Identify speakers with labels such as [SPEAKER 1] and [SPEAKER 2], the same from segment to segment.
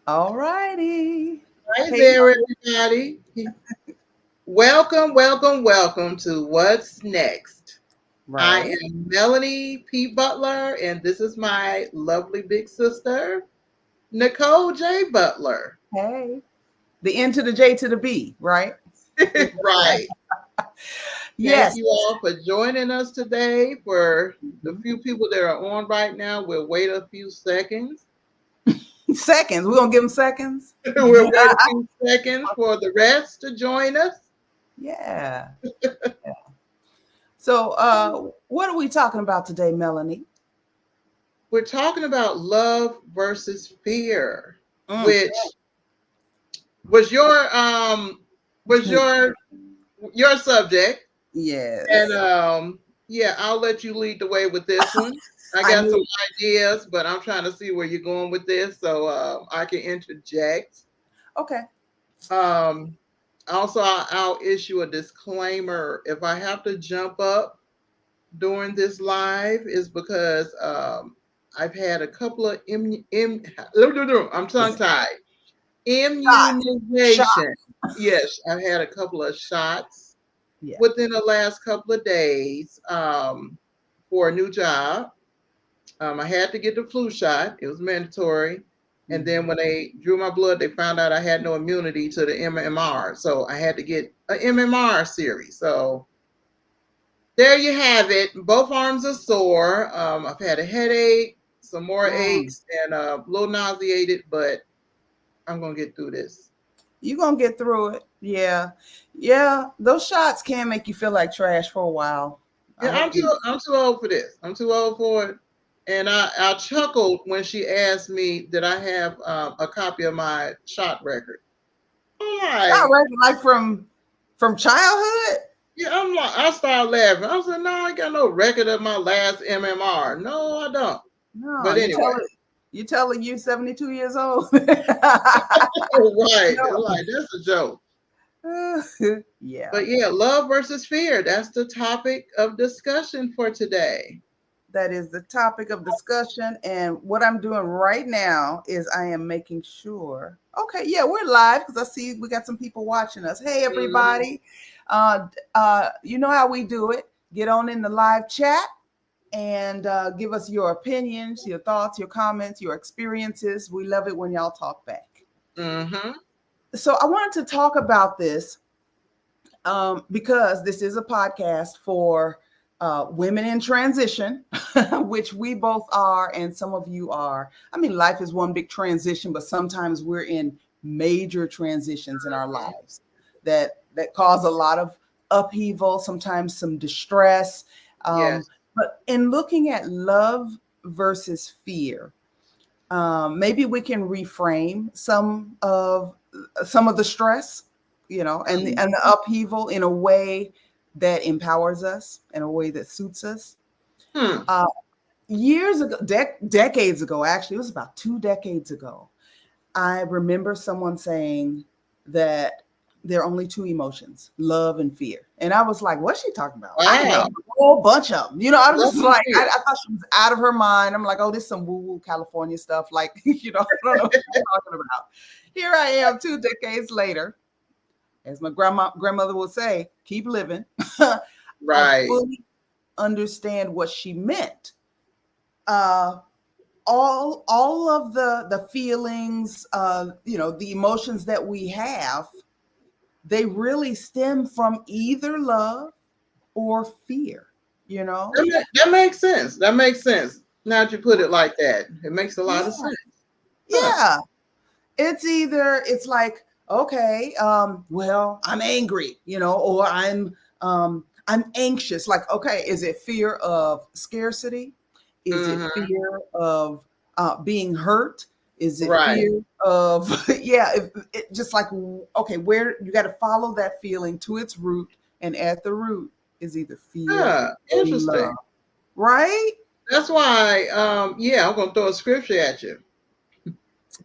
[SPEAKER 1] All righty.
[SPEAKER 2] Hi
[SPEAKER 1] Hey,
[SPEAKER 2] there, everybody. Welcome to What's Next. I
[SPEAKER 1] right.
[SPEAKER 2] am Melanie P. Butler, and this is my lovely big sister, Nicole J. Butler.
[SPEAKER 1] Hey. The N to the J to the B, right?
[SPEAKER 2] Right. Thank
[SPEAKER 1] Yes.
[SPEAKER 2] you all for joining us today. For the few people that are on right now, we'll wait a few seconds.
[SPEAKER 1] Seconds. We're going to give them seconds.
[SPEAKER 2] We'll wait a few seconds for the rest to join us.
[SPEAKER 1] Yeah. So, what are we talking about today, Melanie?
[SPEAKER 2] We're talking about love versus fear,
[SPEAKER 1] Mm.
[SPEAKER 2] which was your subject. And
[SPEAKER 1] Yes.
[SPEAKER 2] yeah, I'll let you lead the way with this one. I
[SPEAKER 1] I
[SPEAKER 2] got some
[SPEAKER 1] knew.
[SPEAKER 2] ideas, but I'm trying to see where you're going with this, so I can interject.
[SPEAKER 1] Okay.
[SPEAKER 2] Um, Also, I'll issue a disclaimer. If I have to jump up during this live, is because I've had a couple of I'm tongue tied.
[SPEAKER 1] Shot. Shot.
[SPEAKER 2] Immunization. Yes, I've had a couple of shots
[SPEAKER 1] Yeah.
[SPEAKER 2] within the last couple of days for a new job. I had to get the flu shot, it was mandatory. And then
[SPEAKER 1] Mhm.
[SPEAKER 2] when they drew my blood, they found out I had no immunity to the MMR. So I had to get an MMR series. So there you have it. Both arms are sore. I've had a headache, some more
[SPEAKER 1] Mm.
[SPEAKER 2] aches, and a little nauseated, but I'm going to get through this.
[SPEAKER 1] You're going to get through it. Yeah. Yeah. Those shots can make you feel like trash for a while. I
[SPEAKER 2] Yeah,
[SPEAKER 1] hope you.
[SPEAKER 2] I'm too old for this. I'm too old for it. And I chuckled when she asked me that I have a copy of my shot record. I'm
[SPEAKER 1] Shot
[SPEAKER 2] like,
[SPEAKER 1] record like from childhood?
[SPEAKER 2] I started laughing. I was like, no, I got no record of my last MMR. No, I don't.
[SPEAKER 1] No,
[SPEAKER 2] But anyway,
[SPEAKER 1] you telling you 72 years old.
[SPEAKER 2] right.
[SPEAKER 1] No.
[SPEAKER 2] Like, that's a joke.
[SPEAKER 1] Yeah,
[SPEAKER 2] But yeah, love versus fear. That's the topic of discussion for today.
[SPEAKER 1] that is the topic of discussion. And what I'm doing right now is I am making sure. Okay, yeah, we're live because I see we got some people watching us. Hey,
[SPEAKER 2] Mhm.
[SPEAKER 1] everybody. You know how we do it. Get on in the live chat and give us your opinions, your thoughts, your comments, your experiences. We love it when y'all talk back.
[SPEAKER 2] Mhm.
[SPEAKER 1] So I wanted to talk about this because this is a podcast for women in transition, which we both are, and some of you are. I mean, life is one big transition, but sometimes we're in major transitions in our lives that cause a lot of upheaval, sometimes some distress.
[SPEAKER 2] Yes.
[SPEAKER 1] But in looking at love versus fear, maybe we can reframe some of the stress, and the upheaval in a way that empowers us, in a way that suits us.
[SPEAKER 2] Hmm.
[SPEAKER 1] Uh, Years ago, decades ago, actually, it was about 2 decades ago. I remember someone saying that there are only two emotions, love and fear. And I was like, what's she talking about? I can name
[SPEAKER 2] Wow.
[SPEAKER 1] a whole bunch of them. I was
[SPEAKER 2] Love
[SPEAKER 1] just
[SPEAKER 2] and
[SPEAKER 1] like,
[SPEAKER 2] fear.
[SPEAKER 1] I thought she was out of her mind. I'm like, oh, this is some woo-woo California stuff. Like, I don't know what she's talking about. Here I am 2 decades later, as my grandmother would say, keep living. I
[SPEAKER 2] Right.
[SPEAKER 1] fully understand what she meant. Uh, all of the feelings, the emotions that we have, they really stem from either love or fear. You know,
[SPEAKER 2] That makes sense. That makes sense. Now that you put it like that, it makes a lot of
[SPEAKER 1] yeah,
[SPEAKER 2] sense. Huh.
[SPEAKER 1] yeah. It's like, okay, well, I'm angry, or I'm anxious. Like, okay, is it fear of scarcity? Is it
[SPEAKER 2] Hmm.
[SPEAKER 1] fear of being hurt? Is it
[SPEAKER 2] Right.
[SPEAKER 1] fear of yeah? Just like, okay, where you got to follow that feeling to its root, and at the root is either fear
[SPEAKER 2] Huh.
[SPEAKER 1] or
[SPEAKER 2] Interesting.
[SPEAKER 1] love, right?
[SPEAKER 2] That's why, yeah, I'm gonna throw a scripture at you.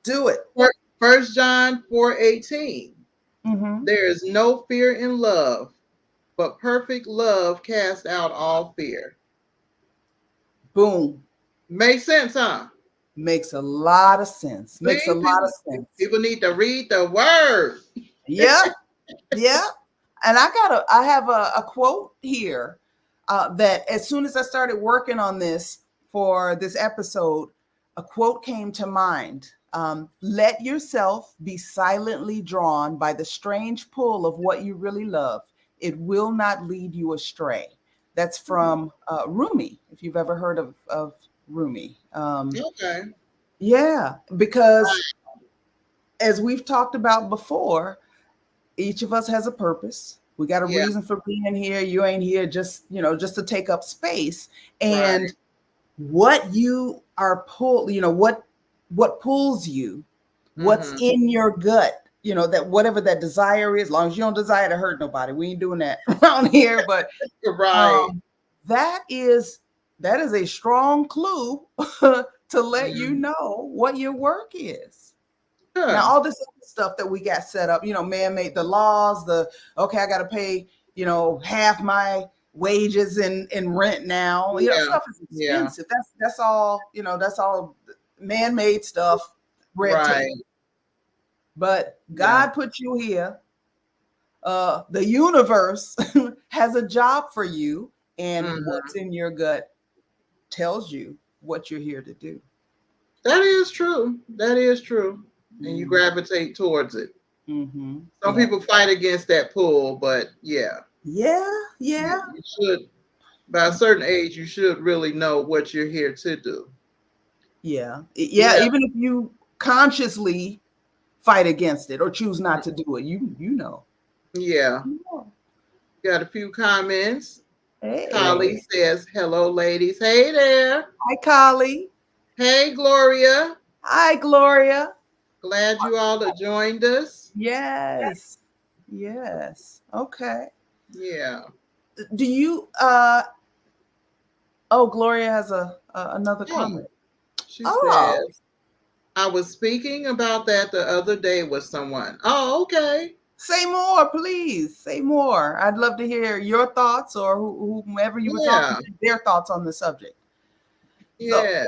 [SPEAKER 1] Do it.
[SPEAKER 2] First John 4:18.
[SPEAKER 1] Hmm.
[SPEAKER 2] There is no fear in love, but perfect love casts out all fear.
[SPEAKER 1] Boom.
[SPEAKER 2] Makes sense, huh?
[SPEAKER 1] Makes a lot of sense. Makes a
[SPEAKER 2] See,
[SPEAKER 1] lot of sense.
[SPEAKER 2] people need to read the word.
[SPEAKER 1] Yeah. Yeah. And I have a quote here that as soon as I started working on this for this episode, a quote came to mind. Let yourself be silently drawn by the strange pull of what you really love. It will not lead you astray. That's from Rumi, if you've ever heard of Rumi.
[SPEAKER 2] Okay.
[SPEAKER 1] Yeah, because as we've talked about before, each of us has a purpose. We got a
[SPEAKER 2] Yeah.
[SPEAKER 1] reason for being here. You ain't here just, just to take up space. And
[SPEAKER 2] Right.
[SPEAKER 1] what you are what pulls you, what's
[SPEAKER 2] Mhm.
[SPEAKER 1] in your gut, that whatever that desire is, as long as you don't desire to hurt nobody. We ain't doing that around here. But
[SPEAKER 2] Right.
[SPEAKER 1] that is a strong clue to let you
[SPEAKER 2] Mhm.
[SPEAKER 1] know what your work is.
[SPEAKER 2] Huh.
[SPEAKER 1] Now, all this other stuff that we got set up, man made the laws, okay, I got to pay, half my wages in rent now.
[SPEAKER 2] Yeah.
[SPEAKER 1] Stuff is
[SPEAKER 2] Yeah.
[SPEAKER 1] expensive. That's all, that's all man-made stuff, red
[SPEAKER 2] Right.
[SPEAKER 1] tape. But
[SPEAKER 2] Yeah.
[SPEAKER 1] God put you here. The universe has a job for you, and
[SPEAKER 2] Mhm.
[SPEAKER 1] what's in your gut tells you what you're here to do.
[SPEAKER 2] That is true. That is true. And you
[SPEAKER 1] Mhm.
[SPEAKER 2] gravitate towards it.
[SPEAKER 1] Mhm.
[SPEAKER 2] Some
[SPEAKER 1] Yeah.
[SPEAKER 2] people fight against that pull, but yeah.
[SPEAKER 1] Yeah. Yeah.
[SPEAKER 2] You should, by a certain age, you should really know what you're here to do.
[SPEAKER 1] Yeah.
[SPEAKER 2] Yeah.
[SPEAKER 1] Even if you consciously fight against it or choose not to do it, you know.
[SPEAKER 2] Yeah. Got a few comments. Collie
[SPEAKER 1] Hey.
[SPEAKER 2] says, hello, ladies. Hey there.
[SPEAKER 1] Hi, Collie.
[SPEAKER 2] Hey, Gloria.
[SPEAKER 1] Hi, Gloria.
[SPEAKER 2] Glad you all have joined us.
[SPEAKER 1] Yes. Yes. Okay.
[SPEAKER 2] Yeah.
[SPEAKER 1] Do you Gloria has another
[SPEAKER 2] Oh,
[SPEAKER 1] comment.
[SPEAKER 2] she
[SPEAKER 1] Oh,
[SPEAKER 2] says, I was speaking about that the other day with someone. Oh, okay.
[SPEAKER 1] say more, please. Say more. I'd love to hear your thoughts or whomever you were talking to, their thoughts on the subject. So,
[SPEAKER 2] Yeah.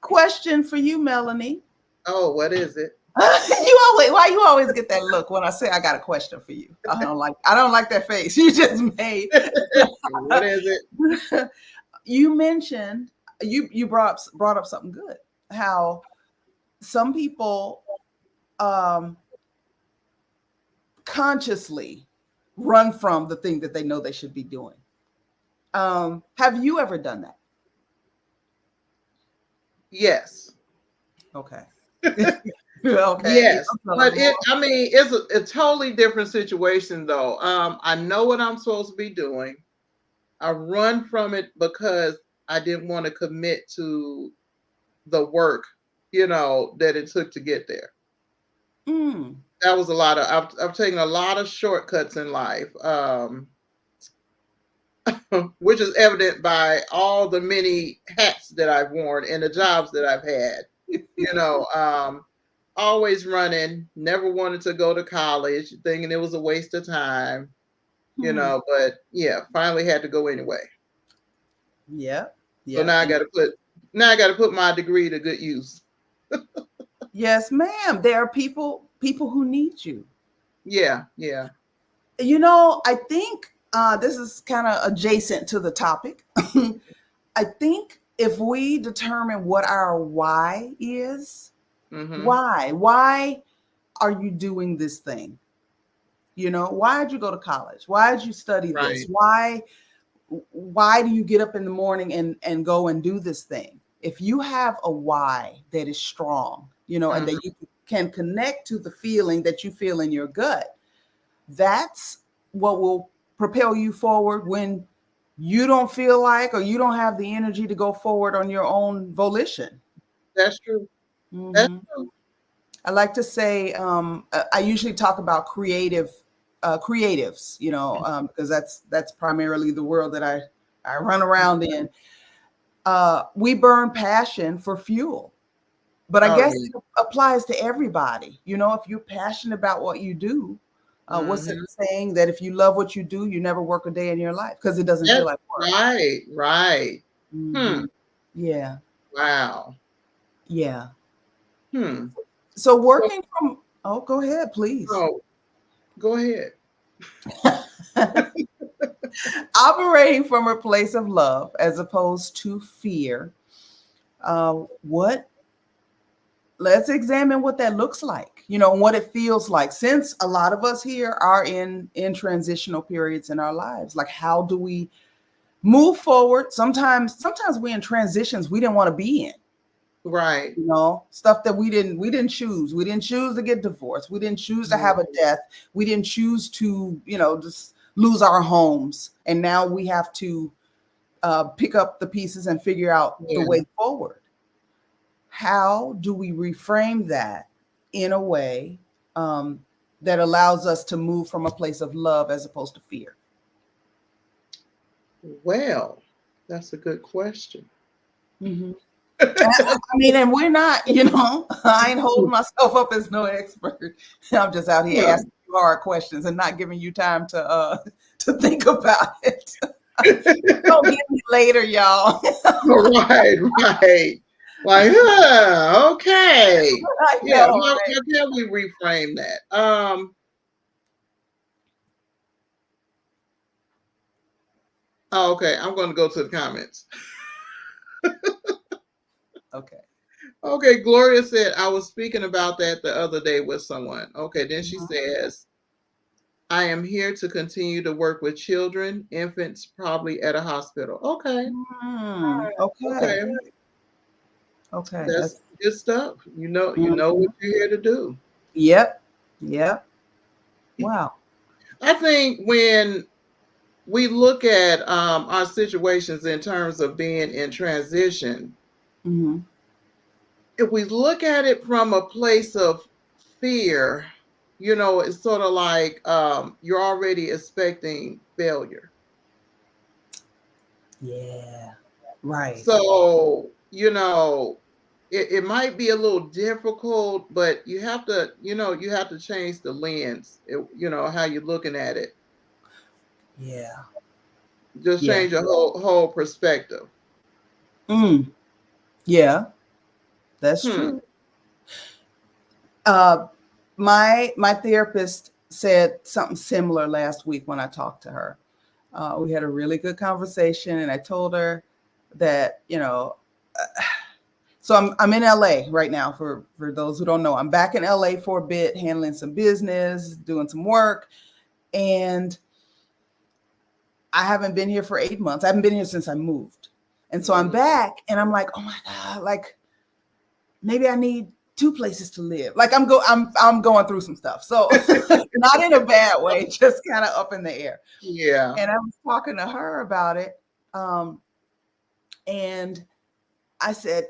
[SPEAKER 1] question for you, Melanie.
[SPEAKER 2] Oh, what is it?
[SPEAKER 1] Why you always get that look when I say I got a question for you? I don't like that face you just made.
[SPEAKER 2] What is it?
[SPEAKER 1] You mentioned you brought up something good. How some people consciously run from the thing that they know they should be doing. Have you ever done that?
[SPEAKER 2] Yes.
[SPEAKER 1] Okay. Okay.
[SPEAKER 2] Yes, but it's a totally different situation though. I know what I'm supposed to be doing. I run from it because I didn't want to commit to the work, that it took to get there. That was a lot of, I've taken a lot of shortcuts in life, which is evident by all the many hats that I've worn and the jobs that I've had, always running, never wanted to go to college, thinking it was a waste of time, but yeah, finally had to go anyway.
[SPEAKER 1] Yeah.
[SPEAKER 2] So now I got to put my degree to good use.
[SPEAKER 1] Yes, ma'am. There are people who need you.
[SPEAKER 2] Yeah, yeah.
[SPEAKER 1] I think this is kind of adjacent to the topic. I think if we determine what our why is, why are you doing this thing? Why did you go to college? Why did you study this? Why do you get up in the morning and go and do this thing? If you have a why that is strong, and that you can connect to the feeling that you feel in your gut, that's what will propel you forward when you don't feel like or you don't have the energy to go forward on your own volition.
[SPEAKER 2] That's true. That's true.
[SPEAKER 1] I like to say, I usually talk about creatives, because that's primarily the world that I run around in. We burn passion for fuel, but I guess it applies to everybody. If you're passionate about what you do, what's it saying that if you love what you do, you never work a day in your life because it doesn't feel like work.
[SPEAKER 2] Right.
[SPEAKER 1] Yeah.
[SPEAKER 2] Wow.
[SPEAKER 1] Yeah.
[SPEAKER 2] Hmm.
[SPEAKER 1] So
[SPEAKER 2] So,
[SPEAKER 1] working from, oh, go ahead, please.
[SPEAKER 2] oh, go ahead.
[SPEAKER 1] Operating from a place of love as opposed to fear. What let's examine what that looks like, what it feels like, since a lot of us here are in transitional periods in our lives. Like, how do we move forward? Sometimes we in transitions we didn't want to be in,
[SPEAKER 2] Right.
[SPEAKER 1] stuff that we didn't choose. We didn't choose to get divorced. We didn't choose to have a death. We didn't choose to just lose our homes, and now we have to pick up the pieces and figure out the
[SPEAKER 2] Yeah.
[SPEAKER 1] way forward. How do we reframe that in a way that allows us to move from a place of love as opposed to fear?
[SPEAKER 2] Well, that's a good question.
[SPEAKER 1] Mm-hmm. I mean, and we're not, I ain't holding myself up as no expert. I'm just out here asking you hard questions and not giving you time to think about it. Don't get me later, y'all.
[SPEAKER 2] Right, right. Like, okay.
[SPEAKER 1] I
[SPEAKER 2] Yeah,
[SPEAKER 1] know,
[SPEAKER 2] how
[SPEAKER 1] right?
[SPEAKER 2] can we reframe that? Oh, okay, I'm going to go to the comments.
[SPEAKER 1] Okay.
[SPEAKER 2] Okay, Gloria said, I was speaking about that the other day with someone. Okay, then she says, I am here to continue to work with children, infants, probably at a hospital. Okay.
[SPEAKER 1] Okay.
[SPEAKER 2] Okay.
[SPEAKER 1] Okay.
[SPEAKER 2] That's good stuff. You know
[SPEAKER 1] Mhm.
[SPEAKER 2] what you're here to do.
[SPEAKER 1] Yep. Yep. Wow.
[SPEAKER 2] I think when we look at our situations in terms of being in transition,
[SPEAKER 1] Mm-hmm.
[SPEAKER 2] if we look at it from a place of fear, it's sort of like you're already expecting failure.
[SPEAKER 1] Yeah. Right.
[SPEAKER 2] So, it might be a little difficult, but you have to change the lens, how you're looking at it.
[SPEAKER 1] Yeah.
[SPEAKER 2] Just
[SPEAKER 1] Yeah.
[SPEAKER 2] change your whole perspective.
[SPEAKER 1] Mm. Yeah. That's
[SPEAKER 2] Hmm.
[SPEAKER 1] true. My therapist said something similar last week when I talked to her. We had a really good conversation, and I told her that so I'm in LA right now. For those who don't know, I'm back in LA for a bit, handling some business, doing some work, and I haven't been here for 8 months. I haven't been here since I moved, and so I'm back, and I'm like, oh my god, like maybe I need two places to live. Like I'm going through some stuff. So not in a bad way, just kind of up in the air.
[SPEAKER 2] Yeah.
[SPEAKER 1] And I was talking to her about it. And I said,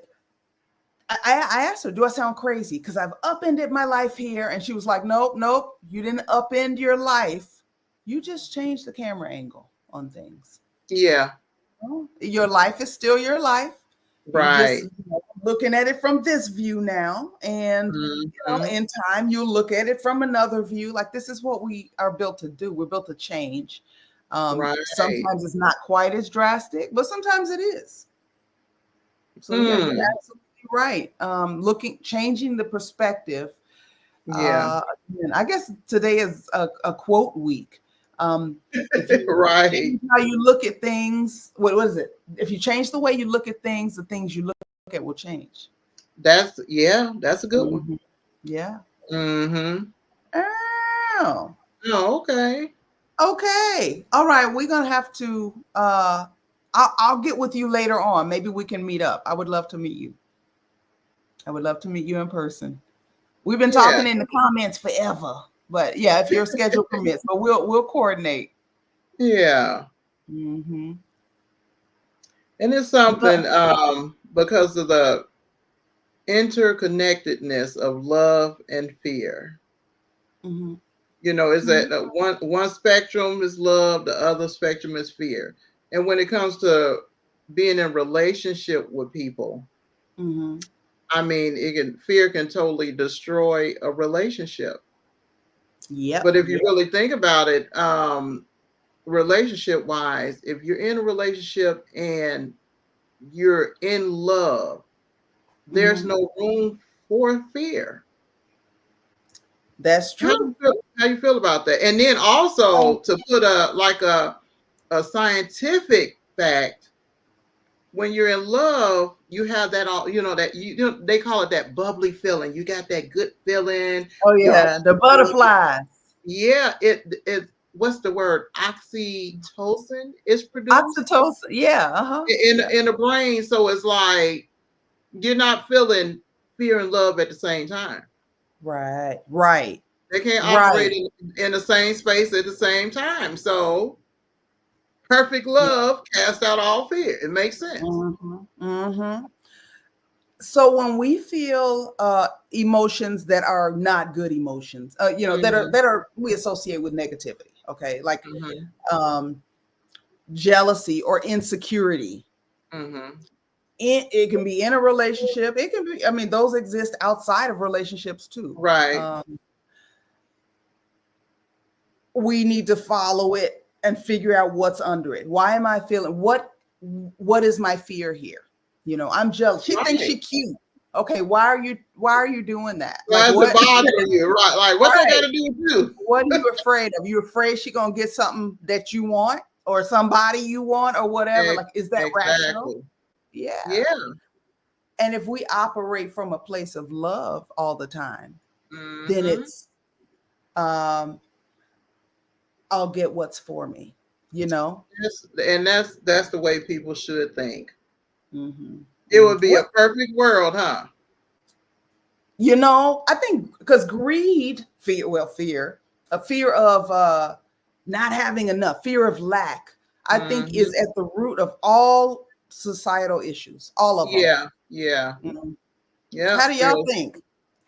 [SPEAKER 1] I asked her, do I sound crazy? Because I've upended my life here. And she was like, nope, nope, you didn't upend your life. You just changed the camera angle on things.
[SPEAKER 2] Yeah.
[SPEAKER 1] Your life is still your life. You just
[SPEAKER 2] Right.
[SPEAKER 1] looking at it from this view now, and in time you'll look at it from another view. Like, this is what we are built to do. We're built to change.
[SPEAKER 2] Right.
[SPEAKER 1] Sometimes it's not quite as drastic, but sometimes it is. So yeah, you're absolutely right. Changing the perspective.
[SPEAKER 2] Yeah.
[SPEAKER 1] And I guess today is a quote week. If you
[SPEAKER 2] Right.
[SPEAKER 1] change how you look at things, what is it? If you change the way you look at things, the things you look at will change.
[SPEAKER 2] That's a good one.
[SPEAKER 1] Mm-hmm. Yeah.
[SPEAKER 2] Mm-hmm.
[SPEAKER 1] Oh.
[SPEAKER 2] Oh, okay.
[SPEAKER 1] Okay. All right. We're gonna have to. I'll get with you later on. Maybe we can meet up. I would love to meet you. I would love to meet you in person. We've been
[SPEAKER 2] Yeah.
[SPEAKER 1] talking in the comments forever, but yeah, if your schedule permits, but we'll coordinate.
[SPEAKER 2] Yeah.
[SPEAKER 1] Mm-hmm.
[SPEAKER 2] And it's something because of the interconnectedness of love and fear.
[SPEAKER 1] Mm-hmm.
[SPEAKER 2] Is that one spectrum is love, the other spectrum is fear. And when it comes to being in relationship with people,
[SPEAKER 1] Mm-hmm.
[SPEAKER 2] I mean, fear can totally destroy a relationship.
[SPEAKER 1] Yep.
[SPEAKER 2] But if you really think about it, relationship wise, if you're in a relationship and you're in love, there's no room for fear.
[SPEAKER 1] That's
[SPEAKER 2] How
[SPEAKER 1] true.
[SPEAKER 2] you feel about that? And then also to put a scientific fact, when you're in love, you have that all, they call it that bubbly feeling. You got that good feeling.
[SPEAKER 1] Oh yeah, the butterflies.
[SPEAKER 2] Yeah, it what's the word? Oxytocin is produced.
[SPEAKER 1] Oxytocin. Yeah.
[SPEAKER 2] In the brain. So it's like you're not feeling fear and love at the same time.
[SPEAKER 1] Right.
[SPEAKER 2] They can't operate in the same space at the same time. So perfect love casts out all fear. It makes sense.
[SPEAKER 1] So when we feel emotions that are not good emotions, that are we associate with negativity, okay, like jealousy or insecurity. It can be in a relationship. It can be, I mean, those exist outside of relationships too.
[SPEAKER 2] Right.
[SPEAKER 1] We need to follow it and figure out what's under it. Why am I feeling what is my fear here? I'm jealous. She thinks she's cute. Okay, why are you doing that?
[SPEAKER 2] Why is it bothering you? Right. Like what that got to do with you?
[SPEAKER 1] What are you afraid of? You afraid she's gonna get something that you want or somebody you want or whatever? Like, is that rational? Yeah. And if we operate from a place of love all the time, then it's I'll get what's for me,
[SPEAKER 2] and that's the way people should think. It would be a perfect world, huh?
[SPEAKER 1] I think because greed, fear, a fear of not having enough, fear of lack, I think is at the root of all societal issues, all of them.
[SPEAKER 2] Yeah.
[SPEAKER 1] How do y'all think?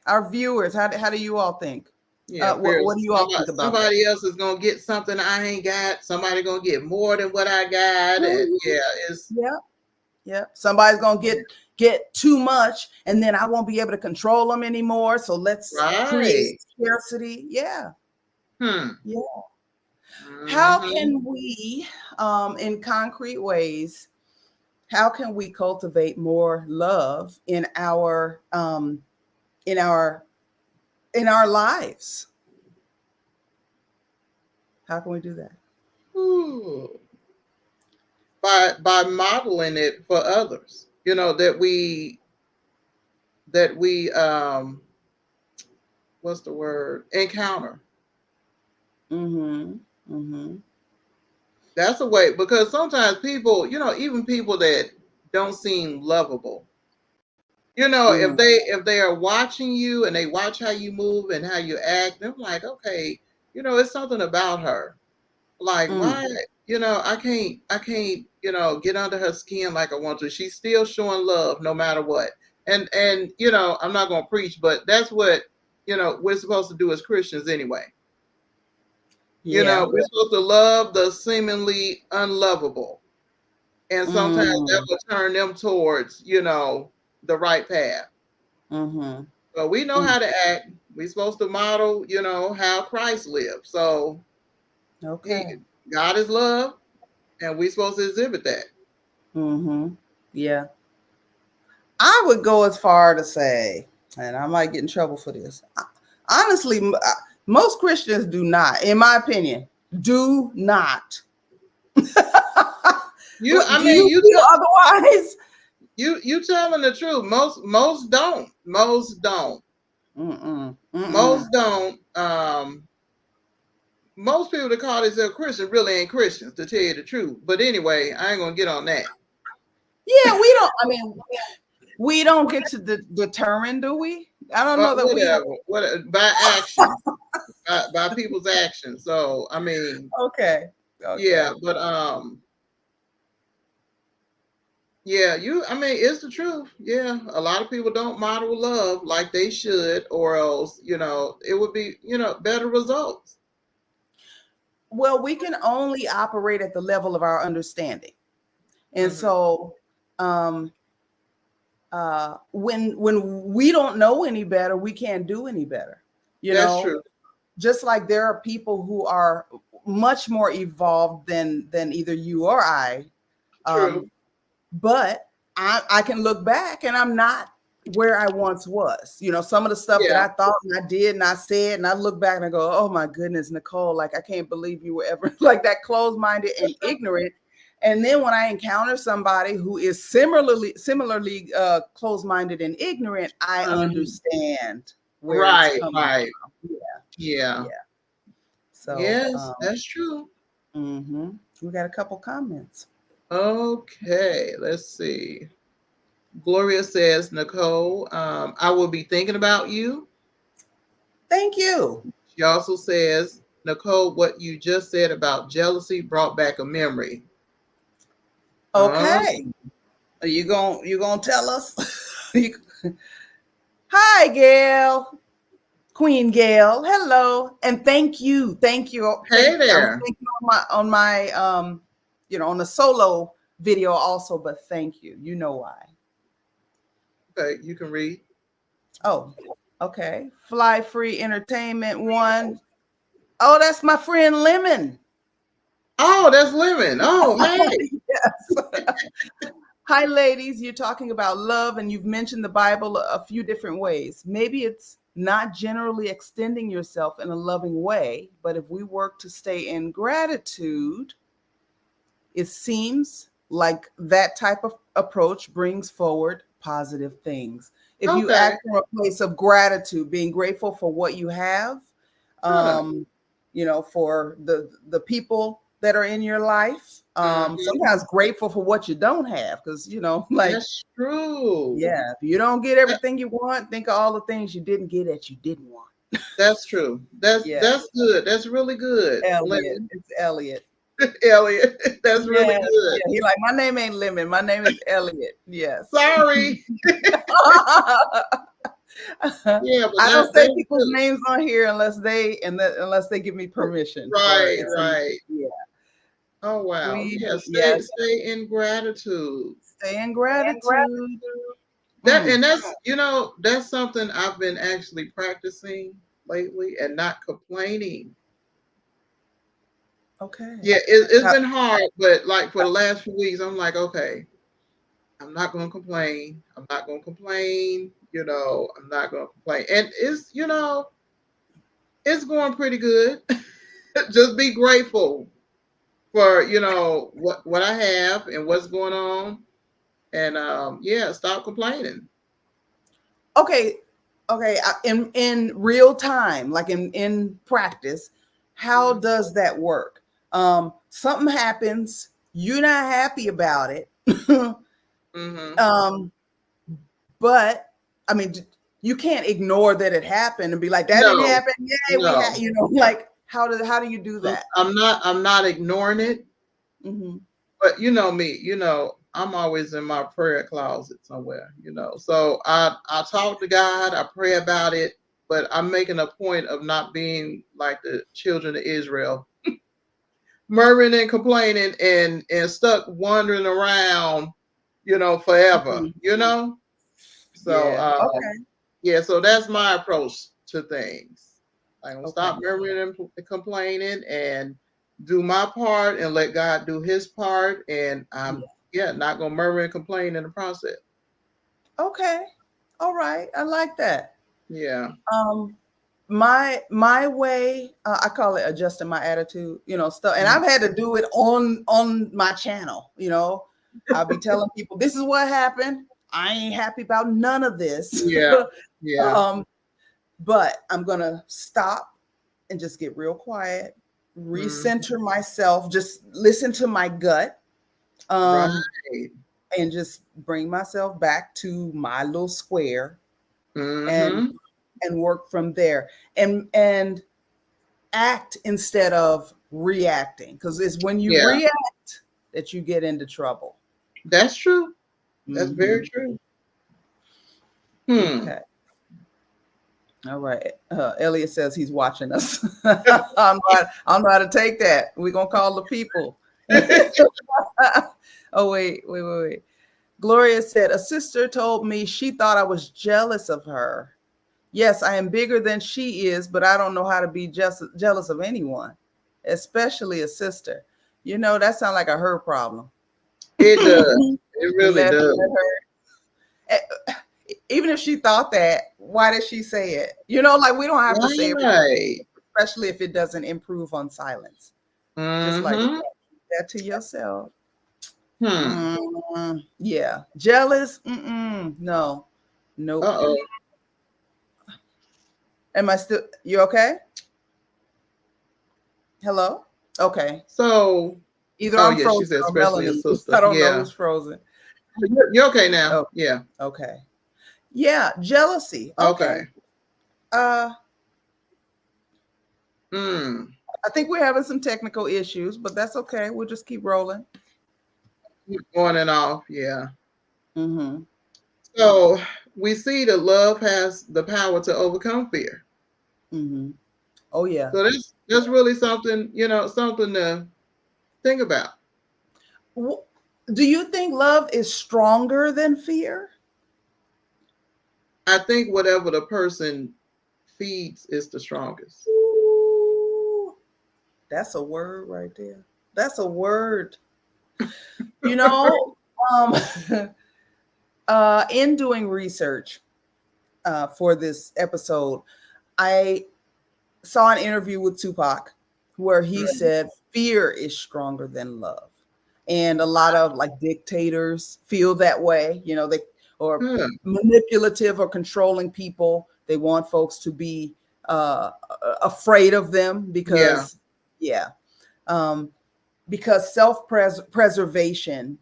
[SPEAKER 1] Our viewers, how do you all think?
[SPEAKER 2] Yeah,
[SPEAKER 1] what do you all think about
[SPEAKER 2] somebody else is gonna get something I ain't got, somebody gonna get more than what I got. And
[SPEAKER 1] somebody's gonna get too much and then I won't be able to control them anymore, so let's create scarcity. How can we in concrete ways, how can we cultivate more love in our lives? How can we do that?
[SPEAKER 2] By modeling it for others, that we what's the word, encounter. That's a way, because sometimes people, even people that don't seem lovable, if they are watching you and they watch how you move and how you act, they're like, okay, it's something about her. Like, why, I can't, get under her skin like I want to. She's still showing love no matter what. And I'm not going to preach, but that's what, we're supposed to do as Christians anyway. We're supposed to love the seemingly unlovable. And sometimes that will turn them towards, the right path. But we know how to act. We're supposed to model, how Christ lived. So God is love, and we're supposed to exhibit that.
[SPEAKER 1] Yeah. I would go as far to say, and I might get in trouble for this, honestly, most Christians do not, in my opinion, do not.
[SPEAKER 2] You
[SPEAKER 1] feel otherwise?
[SPEAKER 2] You telling the truth. Most don't. Most don't. Most don't. Most people that call themselves Christian really ain't Christians, to tell you the truth. But anyway, I ain't gonna get on that.
[SPEAKER 1] Yeah, we don't. I mean, we don't get to determine, do we? I don't know that
[SPEAKER 2] whatever. By action, by people's actions. So I mean,
[SPEAKER 1] okay.
[SPEAKER 2] Yeah, but yeah, it's the truth. Yeah, a lot of people don't model love like they should, or else, it would be, better results.
[SPEAKER 1] Well, we can only operate at the level of our understanding. And so when we don't know any better, we can't do any better.
[SPEAKER 2] That's true.
[SPEAKER 1] Just like there are people who are much more evolved than either you or I.
[SPEAKER 2] True.
[SPEAKER 1] But I can look back and I'm not where I once was. You know, some of the stuff that I thought and I did and I said, and I look back and I go, oh my goodness, Nicole, like I can't believe you were ever like that closed-minded and ignorant. And then when I encounter somebody who is similarly closed-minded and ignorant, I understand where it's coming from.
[SPEAKER 2] Yeah.
[SPEAKER 1] So
[SPEAKER 2] yes, that's true.
[SPEAKER 1] We got a couple comments.
[SPEAKER 2] Okay, let's see. Gloria says, Nicole, I will be thinking about you.
[SPEAKER 1] Thank you.
[SPEAKER 2] She also says, Nicole, what you just said about jealousy brought back a memory.
[SPEAKER 1] Okay. Are you gonna tell us? Hi, Gail. Queen Gail. Hello. And thank you.
[SPEAKER 2] Hey there.
[SPEAKER 1] I'm thinking on my on the solo video also, but thank you. You know why.
[SPEAKER 2] Okay, you can read.
[SPEAKER 1] Oh, okay. Fly Free Entertainment 1. Oh, that's my friend Lemon.
[SPEAKER 2] Oh, that's Lemon. Oh, hey.
[SPEAKER 1] Yes. Hi, ladies. You're talking about love, and you've mentioned the Bible a few different ways. Maybe it's not generally extending yourself in a loving way, but if we work to stay in gratitude, it seems like that type of approach brings forward positive things. If you act from a place of gratitude, being grateful for what you have, for the people that are in your life, sometimes grateful for what you don't have, because
[SPEAKER 2] that's true.
[SPEAKER 1] Yeah, if you don't get everything you want, think of all the things you didn't get that you didn't want.
[SPEAKER 2] That's true. That's good. That's really good.
[SPEAKER 1] Elliot. It's Elliot.
[SPEAKER 2] Elliot. That's really good.
[SPEAKER 1] Yeah. He like, my name ain't Lemon. My name is Elliot. Yes.
[SPEAKER 2] Sorry.
[SPEAKER 1] Yeah, but I don't say people's names on here unless they give me permission.
[SPEAKER 2] Right.
[SPEAKER 1] Yeah.
[SPEAKER 2] Oh wow. Stay in gratitude.
[SPEAKER 1] Stay in gratitude.
[SPEAKER 2] That's something I've been actually practicing lately and not complaining.
[SPEAKER 1] Okay.
[SPEAKER 2] Yeah, it's been hard, but like for the last few weeks, I'm like, okay, I'm not going to complain. I'm not going to complain. I'm not going to complain. And it's going pretty good. Just be grateful for, what I have and what's going on. And stop complaining.
[SPEAKER 1] Okay. In real time, like in practice, how does that work? Something happens, you're not happy about it. But I mean, you can't ignore that it happened and be like, that didn't happen. Yay, we had, like how do you do that?
[SPEAKER 2] I'm not ignoring it. But you know me, I'm always in my prayer closet somewhere, So I talk to God, I pray about it, but I'm making a point of not being like the children of Israel, murmuring and complaining and stuck wandering around, forever, So so that's my approach to things. I'm gonna stop murmuring and complaining and do my part and let God do his part. And I'm not gonna murmur and complain in the process.
[SPEAKER 1] Okay. All right. I like that.
[SPEAKER 2] Yeah.
[SPEAKER 1] My way, I call it adjusting my attitude, stuff. And I've had to do it on my channel, I'll be telling people, this is what happened. I ain't happy about none of this.
[SPEAKER 2] Yeah.
[SPEAKER 1] But I'm gonna stop and just get real quiet, recenter myself, just listen to my gut, and just bring myself back to my little square, and work from there, and act instead of reacting, because it's when you react that you get into trouble.
[SPEAKER 2] That's true. That's very true.
[SPEAKER 1] Okay. All right. Elliot says he's watching us. I don't know how to take that. We're going to call the people. Oh, wait. Gloria said, a sister told me she thought I was jealous of her. Yes, I am bigger than she is, but I don't know how to be jealous of anyone, especially a sister. That sounds like a her problem.
[SPEAKER 2] It does. It really does.
[SPEAKER 1] even if she thought that, why did she say it? You know, like we don't have to say it,
[SPEAKER 2] Right.
[SPEAKER 1] especially if it doesn't improve on silence. Just like
[SPEAKER 2] Mm-hmm.
[SPEAKER 1] that to yourself.
[SPEAKER 2] Hmm.
[SPEAKER 1] Yeah. Jealous? No. Nope.
[SPEAKER 2] Uh-oh.
[SPEAKER 1] Am I still, you okay? Hello? Okay.
[SPEAKER 2] So,
[SPEAKER 1] Either
[SPEAKER 2] oh
[SPEAKER 1] I'm
[SPEAKER 2] yeah, she
[SPEAKER 1] frozen
[SPEAKER 2] said
[SPEAKER 1] or
[SPEAKER 2] especially your
[SPEAKER 1] Melanie.
[SPEAKER 2] sister.
[SPEAKER 1] I don't know
[SPEAKER 2] Yeah.
[SPEAKER 1] who's frozen.
[SPEAKER 2] You're okay now.
[SPEAKER 1] Oh,
[SPEAKER 2] Yeah.
[SPEAKER 1] okay. Yeah, jealousy. Okay.
[SPEAKER 2] Okay.
[SPEAKER 1] Uh
[SPEAKER 2] Mm.
[SPEAKER 1] I think we're having some technical issues, but that's okay. We'll just keep rolling.
[SPEAKER 2] On and off. Yeah.
[SPEAKER 1] Mm-hmm.
[SPEAKER 2] So we see that love has the power to overcome fear.
[SPEAKER 1] Mm-hmm. Oh yeah.
[SPEAKER 2] So that's really something, something to think about.
[SPEAKER 1] Do you think love is stronger than fear?
[SPEAKER 2] I think whatever the person feeds is the strongest.
[SPEAKER 1] Ooh, that's a word right there. That's a word. You know, um, in doing research for this episode, I saw an interview with Tupac where he said fear is stronger than love. And a lot of like dictators feel that way, you know, they or
[SPEAKER 2] Yeah.
[SPEAKER 1] manipulative or controlling people. They want folks to be afraid of them because, yeah, um, because self-preservation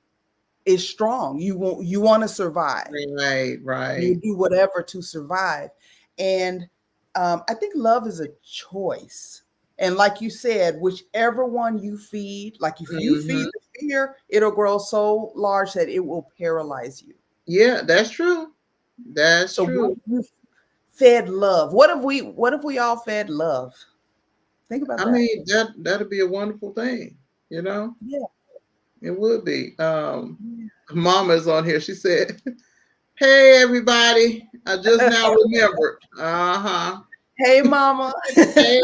[SPEAKER 1] is strong. You want to survive.
[SPEAKER 2] Right,
[SPEAKER 1] You
[SPEAKER 2] right.
[SPEAKER 1] do whatever to survive. And I think love is a choice. And like you said, whichever one you feed, like if you feed
[SPEAKER 2] Mm-hmm.
[SPEAKER 1] the fear, it'll grow so large that it will paralyze you.
[SPEAKER 2] Yeah, that's true. That's
[SPEAKER 1] So what
[SPEAKER 2] true.
[SPEAKER 1] if you fed love? What if we all fed love? Think about
[SPEAKER 2] I
[SPEAKER 1] that.
[SPEAKER 2] mean, that'd be a wonderful thing, you know?
[SPEAKER 1] Yeah.
[SPEAKER 2] It would be. Mama's on here. She said, "Hey everybody, I just now remembered." Uh-huh.
[SPEAKER 1] Hey mama.
[SPEAKER 2] Hey.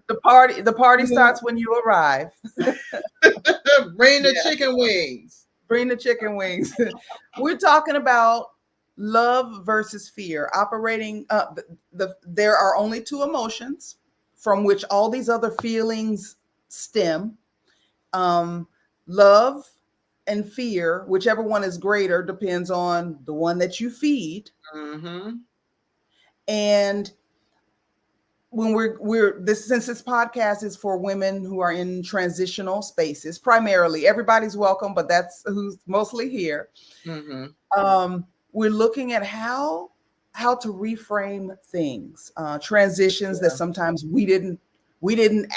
[SPEAKER 1] The party starts when you arrive.
[SPEAKER 2] Bring the
[SPEAKER 1] Yeah.
[SPEAKER 2] chicken wings.
[SPEAKER 1] Bring the chicken wings. We're talking about love versus fear. Operating there are only two emotions from which all these other feelings stem. Um, love and fear, whichever one is greater, depends on the one that you feed.
[SPEAKER 2] Mm-hmm.
[SPEAKER 1] And when we're this since this podcast is for women who are in transitional spaces, primarily everybody's welcome, but that's who's mostly here.
[SPEAKER 2] Mm-hmm.
[SPEAKER 1] We're looking at how to reframe things, transitions that sometimes we didn't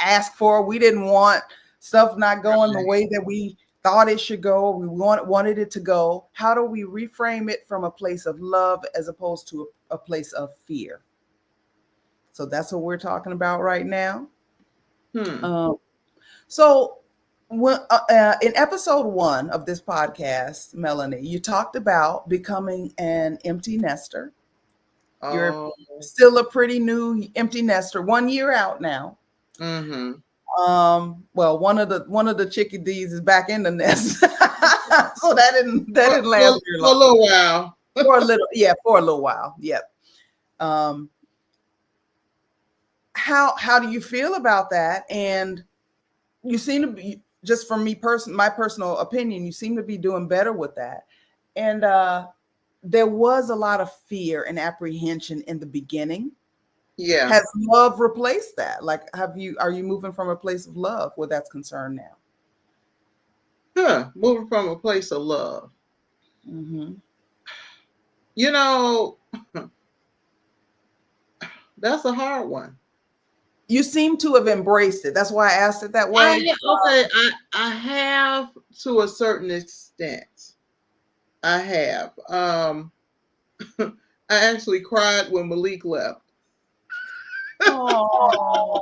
[SPEAKER 1] ask for, we didn't want, stuff not going the way that we thought it should go, we wanted it to go. How do we reframe it from a place of love as opposed to a place of fear? So that's what we're talking about right now.
[SPEAKER 2] Hmm.
[SPEAKER 1] So when, in episode 1 of this podcast, Melanie, you talked about becoming an empty nester. You're
[SPEAKER 2] Oh.
[SPEAKER 1] still a pretty new empty nester, 1 year out now.
[SPEAKER 2] Mm-hmm.
[SPEAKER 1] Well, one of the chickadees is back in the nest, so that didn't last very
[SPEAKER 2] For a
[SPEAKER 1] long.
[SPEAKER 2] little while.
[SPEAKER 1] For a little while. Yep. Um, how do you feel about that? And you seem to be, just from my personal opinion, you seem to be doing better with that. And there was a lot of fear and apprehension in the beginning.
[SPEAKER 2] Yeah.
[SPEAKER 1] Has love replaced that? Like, are you moving from a place of love where that's concerned now?
[SPEAKER 2] Moving from a place of love.
[SPEAKER 1] Mm-hmm.
[SPEAKER 2] You know, that's a hard one.
[SPEAKER 1] You seem to have embraced it. That's why I asked it that way.
[SPEAKER 2] I have to a certain extent. I have. I actually cried when Malik left.
[SPEAKER 1] Oh,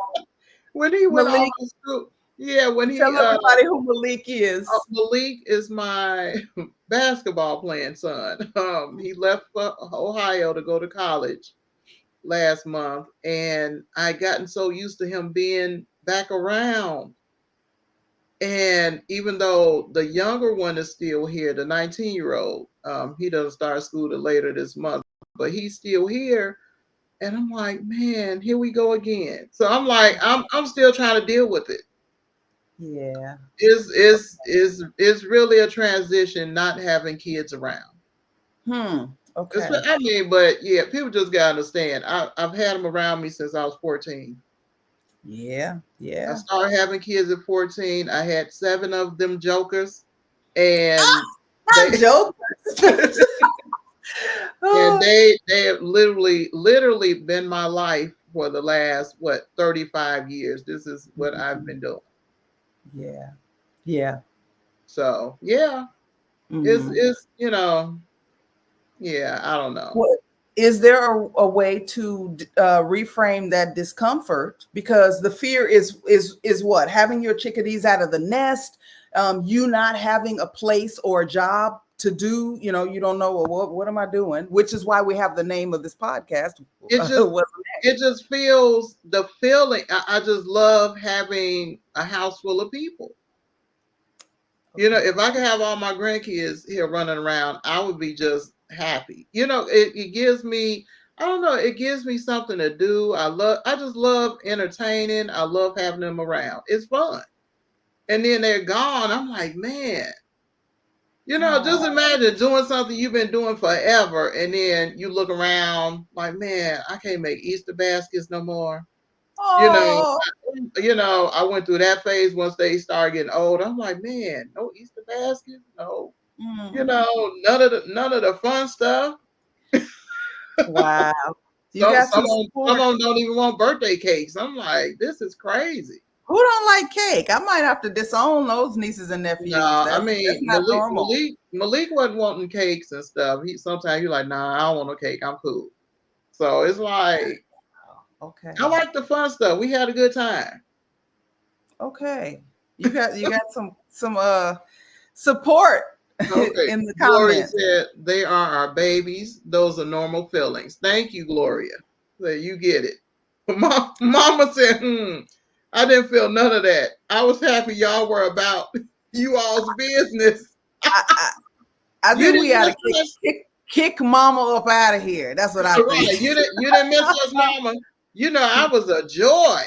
[SPEAKER 2] When he went off
[SPEAKER 1] Malik,
[SPEAKER 2] to school. Yeah, when he
[SPEAKER 1] tell everybody who Malik is.
[SPEAKER 2] Malik is my basketball playing son. He left for Ohio to go to college last month, and I gotten so used to him being back around And even though the younger one is still here, the 19-year-old, he doesn't start school till later this month, but he's still here. And I'm like, man, here we go again. So I'm like, I'm still trying to deal with it.
[SPEAKER 1] Yeah.
[SPEAKER 2] It's really a transition not having kids around.
[SPEAKER 1] Okay.
[SPEAKER 2] I mean, but yeah, people just gotta understand. I've had them around me since I was 14.
[SPEAKER 1] Yeah. Yeah.
[SPEAKER 2] I started having kids at 14. I had 7 of them jokers, and
[SPEAKER 1] Not
[SPEAKER 2] they
[SPEAKER 1] jokers.
[SPEAKER 2] and they have literally been my life for the last 35 years. This is what I've been doing.
[SPEAKER 1] Yeah. Yeah.
[SPEAKER 2] So yeah, it's yeah, I don't know.
[SPEAKER 1] What is there a way to reframe that discomfort? Because the fear is what, having your chickadees out of the nest, you not having a place or a job to do. You don't know, well, what am I doing? Which is why we have the name of this podcast.
[SPEAKER 2] It just feels the feeling. I just love having a house full of people. If I could have all my grandkids here running around, I would be just happy. It gives me, I don't know, it gives me something to do. I just love entertaining. I love having them around. It's fun. And then they're gone. I'm like, man, just imagine doing something you've been doing forever. And then you look around like, man, I can't make Easter baskets no more.
[SPEAKER 1] Oh.
[SPEAKER 2] I went through that phase once they started getting old. I'm like, man, no Easter baskets, no, none of the fun stuff.
[SPEAKER 1] Wow. You
[SPEAKER 2] Some
[SPEAKER 1] got some
[SPEAKER 2] some of them don't even want birthday cakes. I'm like, this is crazy.
[SPEAKER 1] Who don't like cake? I might have to disown those nieces and nephews.
[SPEAKER 2] No, I mean,
[SPEAKER 1] that's not normal.
[SPEAKER 2] Malik wasn't wanting cakes and stuff. Sometimes he's like, nah, I don't want no cake. I'm cool. So it's like,
[SPEAKER 1] okay,
[SPEAKER 2] I like the fun stuff. We had a good time.
[SPEAKER 1] Okay, you got some support
[SPEAKER 2] Okay.
[SPEAKER 1] in the
[SPEAKER 2] Gloria
[SPEAKER 1] comments.
[SPEAKER 2] said they are our babies. Those are normal feelings. Thank you, Gloria. So you get it. Mama said, I didn't feel none of that. I was happy y'all were about you all's business.
[SPEAKER 1] I think we ought to kick Mama up out of here. That's what I think.
[SPEAKER 2] You didn't miss us, Mama. I was a joy.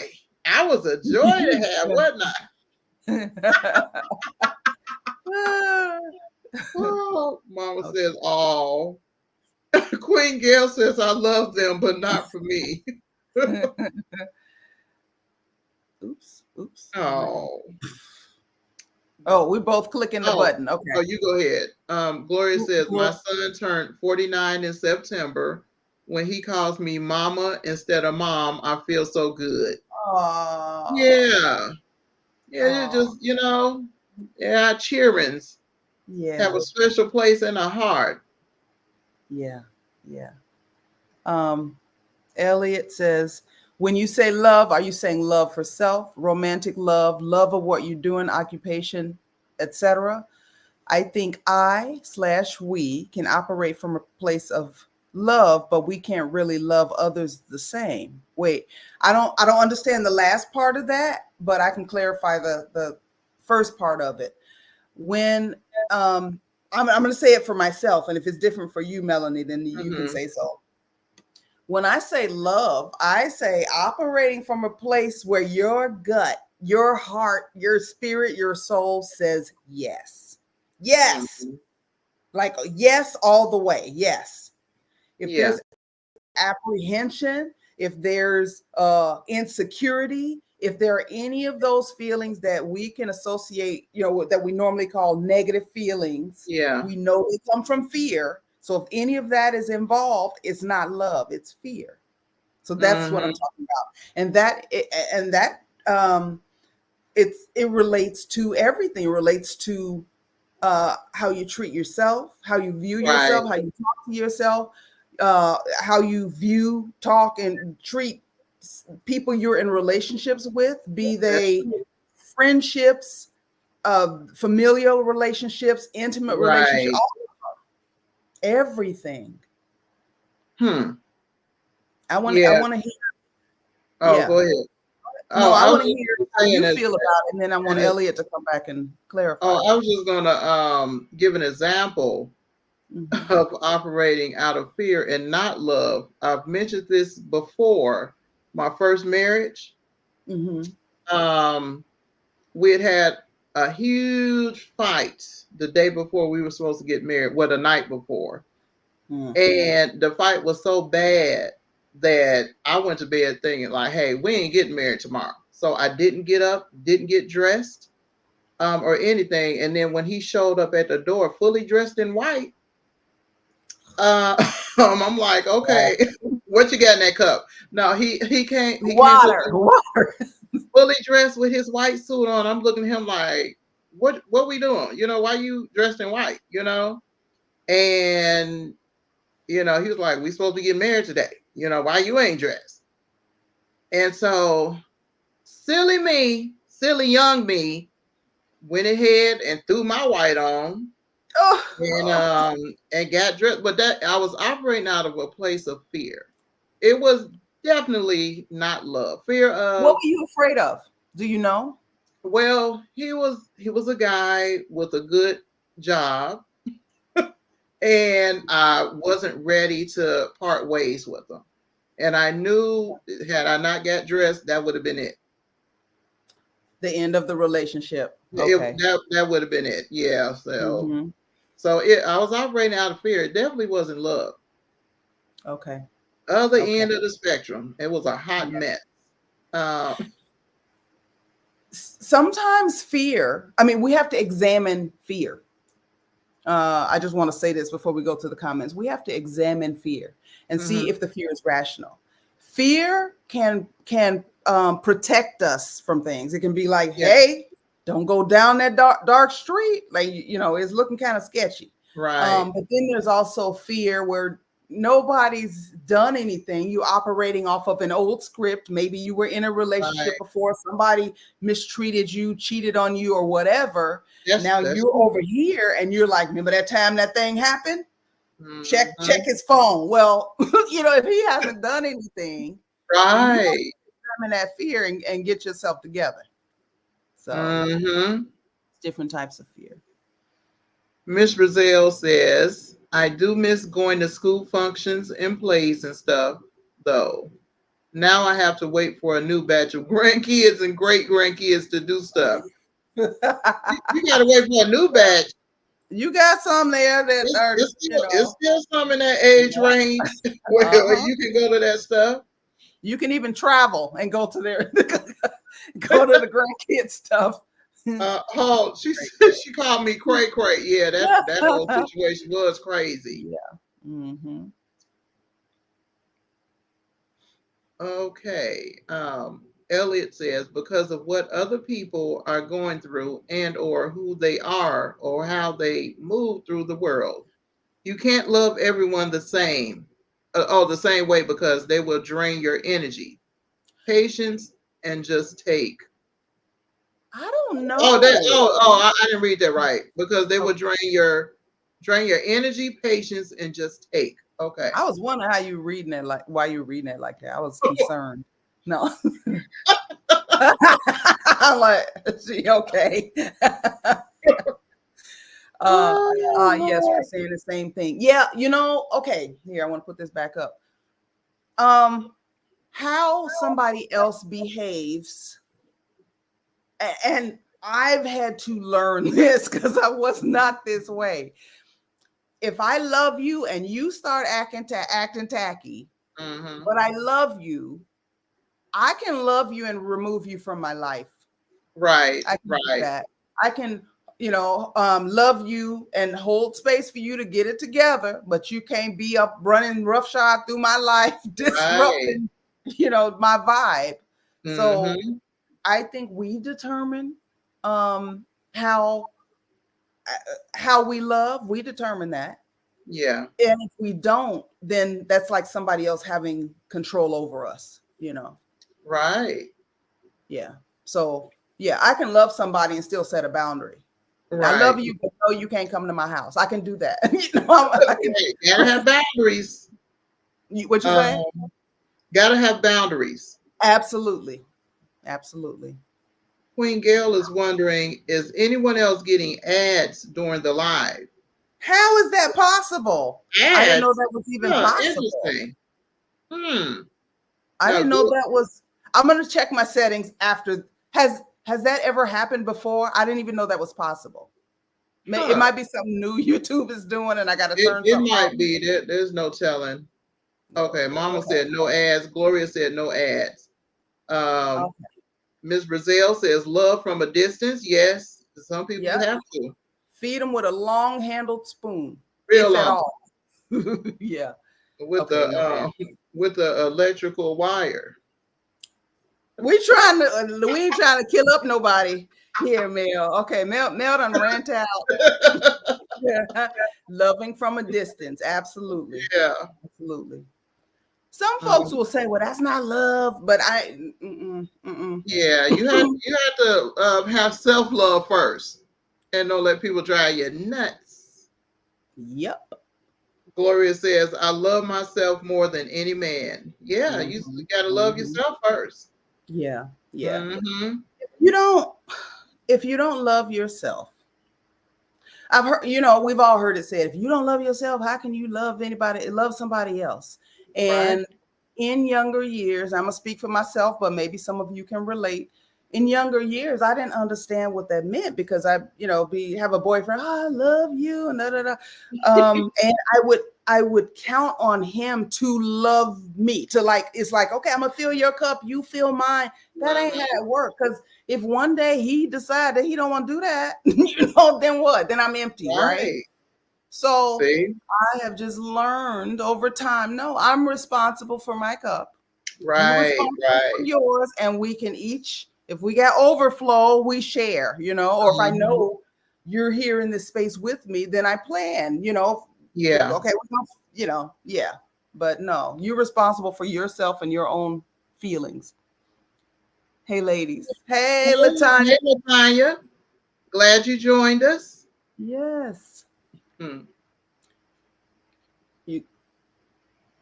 [SPEAKER 2] I was a joy to have, wasn't I? Oh, Mama says, oh. Queen Gail says, I love them, but not for me.
[SPEAKER 1] Oops.
[SPEAKER 2] Oh,
[SPEAKER 1] we're both clicking the button. Okay.
[SPEAKER 2] Oh, you go ahead. Gloria says, my son turned 49 in September. When he calls me Mama instead of Mom, I feel so good.
[SPEAKER 1] Aww.
[SPEAKER 2] Yeah. Yeah, just, our cheerings have a special place in our heart.
[SPEAKER 1] Yeah. Elliot says, when you say love, are you saying love for self, romantic love of what you're doing, occupation, etc.? I think we can operate from a place of love, but we can't really love others the same. Wait, I don't understand the last part of that, but I can clarify the first part of it. When I'm going to say it for myself, and if it's different for you, Melanie, then you can say so. When I say love, I say operating from a place where your gut, your heart, your spirit, your soul says yes. Yes. Like yes, all the way. Yes. If there's apprehension, if there's insecurity, if there are any of those feelings that we can associate, that we normally call negative feelings, we know they come from fear. So if any of that is involved, it's not love, it's fear. So that's what I'm talking about. And it relates to everything. It relates to how you treat yourself, how you view yourself, how you talk to yourself, how you view, talk, and treat people you're in relationships with, be they friendships, familial relationships, intimate relationships, everything. I want to hear.
[SPEAKER 2] Oh, go ahead.
[SPEAKER 1] No, I
[SPEAKER 2] I was
[SPEAKER 1] want to hear
[SPEAKER 2] just
[SPEAKER 1] how
[SPEAKER 2] saying
[SPEAKER 1] you
[SPEAKER 2] that,
[SPEAKER 1] feel about it, and then I want
[SPEAKER 2] and
[SPEAKER 1] Elliot to come back and clarify.
[SPEAKER 2] I was just gonna give an example
[SPEAKER 1] Mhm.
[SPEAKER 2] of operating out of fear and not love. I've mentioned this before. My first marriage,
[SPEAKER 1] Mhm.
[SPEAKER 2] um, we had a huge fight the day before we were supposed to get married, well, the night before.
[SPEAKER 1] Mm.
[SPEAKER 2] And the fight was so bad that I went to bed thinking, like, hey, we ain't getting married tomorrow. So I didn't get up, didn't get dressed, or anything. And then when he showed up at the door fully dressed in white, uh, I'm like, okay, what you got in that cup? No, he came to
[SPEAKER 1] Water, water.
[SPEAKER 2] fully dressed with his white suit on. I'm looking at him like, what we doing? You know, why you dressed in white? You know, and he was like, we supposed to get married today. You know, why you ain't dressed? And so silly me, silly young me, went ahead and threw my white on
[SPEAKER 1] Oh.
[SPEAKER 2] and got dressed. But that I was operating out of a place of fear. It was definitely not love. Fear
[SPEAKER 1] What
[SPEAKER 2] of,
[SPEAKER 1] were you afraid of? Do you know?
[SPEAKER 2] well, he was a guy with a good job, and I wasn't ready to part ways with him. And I knew had I not got dressed, that would have been it.
[SPEAKER 1] The end of the relationship.
[SPEAKER 2] It
[SPEAKER 1] Okay.
[SPEAKER 2] that would have been it. Yeah. So
[SPEAKER 1] Mm-hmm.
[SPEAKER 2] I was operating out of fear. It definitely wasn't love.
[SPEAKER 1] Okay.
[SPEAKER 2] Other
[SPEAKER 1] Okay.
[SPEAKER 2] end of the spectrum, it was a hot
[SPEAKER 1] Yeah.
[SPEAKER 2] mess. Uh,
[SPEAKER 1] Sometimes fear, I mean, we have to examine fear. I just want to say this before we go to the comments. We have to examine fear and see
[SPEAKER 2] mhm.
[SPEAKER 1] if the fear is rational. Fear can protect us from things. It can be like,
[SPEAKER 2] Yeah.
[SPEAKER 1] hey, don't go down that dark street. Like, it's looking kind of sketchy.
[SPEAKER 2] Right.
[SPEAKER 1] But then there's also fear where nobody's done anything. You operating off of an old script. Maybe you were in a relationship
[SPEAKER 2] Right.
[SPEAKER 1] before, somebody mistreated you, cheated on you, or whatever. Now
[SPEAKER 2] That's
[SPEAKER 1] you're
[SPEAKER 2] true.
[SPEAKER 1] over here and you're like, remember that time that thing happened? Check
[SPEAKER 2] Mhm.
[SPEAKER 1] his phone. Well, if he hasn't done anything, then you have to
[SPEAKER 2] Right.
[SPEAKER 1] examine that fear and get yourself together. So
[SPEAKER 2] Mhm.
[SPEAKER 1] different types of fear.
[SPEAKER 2] Miss Brazil says, I do miss going to school functions and plays and stuff, though. Now I have to wait for a new batch of grandkids and great grandkids to do stuff. You got to wait for a new batch.
[SPEAKER 1] You got some there that
[SPEAKER 2] It's,
[SPEAKER 1] are,
[SPEAKER 2] it's still it's still some in that age
[SPEAKER 1] yeah.
[SPEAKER 2] range where
[SPEAKER 1] Uh-huh.
[SPEAKER 2] you can go to that stuff.
[SPEAKER 1] You can even travel and go to their go to the grandkids stuff.
[SPEAKER 2] Oh, she called me cray cray. Yeah, that whole situation was crazy.
[SPEAKER 1] Yeah. Mm-hmm.
[SPEAKER 2] Okay. Elliot says because of what other people are going through and or who they are or how they move through the world. You can't love everyone the same. The same way because they will drain your energy. Patience and just take.
[SPEAKER 1] I don't
[SPEAKER 2] Oh, that
[SPEAKER 1] know.
[SPEAKER 2] I didn't read that right. Because they will
[SPEAKER 1] Okay.
[SPEAKER 2] drain your energy, patience, and just take. Okay.
[SPEAKER 1] I was wondering how you reading it, like why you reading it like that. I was concerned. No. I'm like, is she okay? Yes, we're
[SPEAKER 2] Oh,
[SPEAKER 1] saying the same thing. Yeah, okay. Here, I want to put this back up. How somebody else behaves, and I've had to learn this because I was not this way. If I love you and you start acting tacky,
[SPEAKER 2] mm-hmm.
[SPEAKER 1] but I love you, I can love you and remove you from my life.
[SPEAKER 2] Right,
[SPEAKER 1] I can do
[SPEAKER 2] right.
[SPEAKER 1] that. I can, love you and hold space for you to get it together, but you can't be up running roughshod through my life,
[SPEAKER 2] Right.
[SPEAKER 1] disrupting, my vibe. So
[SPEAKER 2] Mm-hmm.
[SPEAKER 1] I think we determine um, how how we love. We determine that,
[SPEAKER 2] Yeah.
[SPEAKER 1] and if we don't, then that's like somebody else having control over us.
[SPEAKER 2] Right.
[SPEAKER 1] Yeah. So yeah, I can love somebody and still set a boundary. I
[SPEAKER 2] Right.
[SPEAKER 1] love you, but no, you can't come to my house. I can do that. I can.
[SPEAKER 2] Right. Gotta have boundaries.
[SPEAKER 1] What you
[SPEAKER 2] Um,
[SPEAKER 1] say?
[SPEAKER 2] gotta have boundaries.
[SPEAKER 1] Absolutely. Absolutely.
[SPEAKER 2] Queen Gail is wondering, is anyone else getting ads during the live?
[SPEAKER 1] How is that possible? I didn't know
[SPEAKER 2] Ads?
[SPEAKER 1] that was even
[SPEAKER 2] Huh,
[SPEAKER 1] possible.
[SPEAKER 2] interesting.
[SPEAKER 1] I
[SPEAKER 2] Now,
[SPEAKER 1] didn't know that was. I'm gonna check my settings after. Has that ever happened before? I didn't even know that was possible. It might be something new YouTube is doing, and I got to turn
[SPEAKER 2] it
[SPEAKER 1] something off.
[SPEAKER 2] might be. There's no telling. Okay, Mama
[SPEAKER 1] Okay.
[SPEAKER 2] said no ads. Gloria said no ads.
[SPEAKER 1] Okay.
[SPEAKER 2] Ms. Brazil says love from a distance. Yes, some people
[SPEAKER 1] Yep.
[SPEAKER 2] have to.
[SPEAKER 1] Feed them with a long-handled spoon,
[SPEAKER 2] Real
[SPEAKER 1] if at
[SPEAKER 2] long.
[SPEAKER 1] all. Yeah.
[SPEAKER 2] With
[SPEAKER 1] Okay,
[SPEAKER 2] the electrical wire.
[SPEAKER 1] we ain't trying to kill up nobody here, Mel. Okay, Mel done rant out. Loving from a distance, absolutely.
[SPEAKER 2] Yeah.
[SPEAKER 1] Absolutely. Some folks will say, well, that's not love, but
[SPEAKER 2] Yeah, you have to have self-love first, and don't let people drive you nuts.
[SPEAKER 1] Yep.
[SPEAKER 2] Gloria says, I love myself more than any man. Yeah, you got to love yourself first.
[SPEAKER 1] Yeah. Yeah.
[SPEAKER 2] Mm-hmm.
[SPEAKER 1] If you don't love yourself, I've heard, we've all heard it said, if you don't love yourself, how can you love somebody else? And
[SPEAKER 2] Right.
[SPEAKER 1] in younger years, I'm gonna speak for myself, but maybe some of you can relate. In younger years, I didn't understand what that meant because I, have a boyfriend, I love you, and and I would count on him to love me, it's like, okay, I'm gonna fill your cup, you fill mine. That ain't how it works. Because if one day he decides that he don't want to do that, then what? Then I'm empty, right? So
[SPEAKER 2] See?
[SPEAKER 1] I have just learned over time, no, I'm responsible for my cup. You're
[SPEAKER 2] Right,
[SPEAKER 1] responsible for yours, and we can each, if we got overflow, we share, or if I know you're here in this space with me, then I plan,
[SPEAKER 2] Yeah.
[SPEAKER 1] okay, yeah. But no, you're responsible for yourself and your own feelings. Hey, ladies. Hey, Latanya.
[SPEAKER 2] Hey, Latanya. Glad you joined us.
[SPEAKER 1] Yes.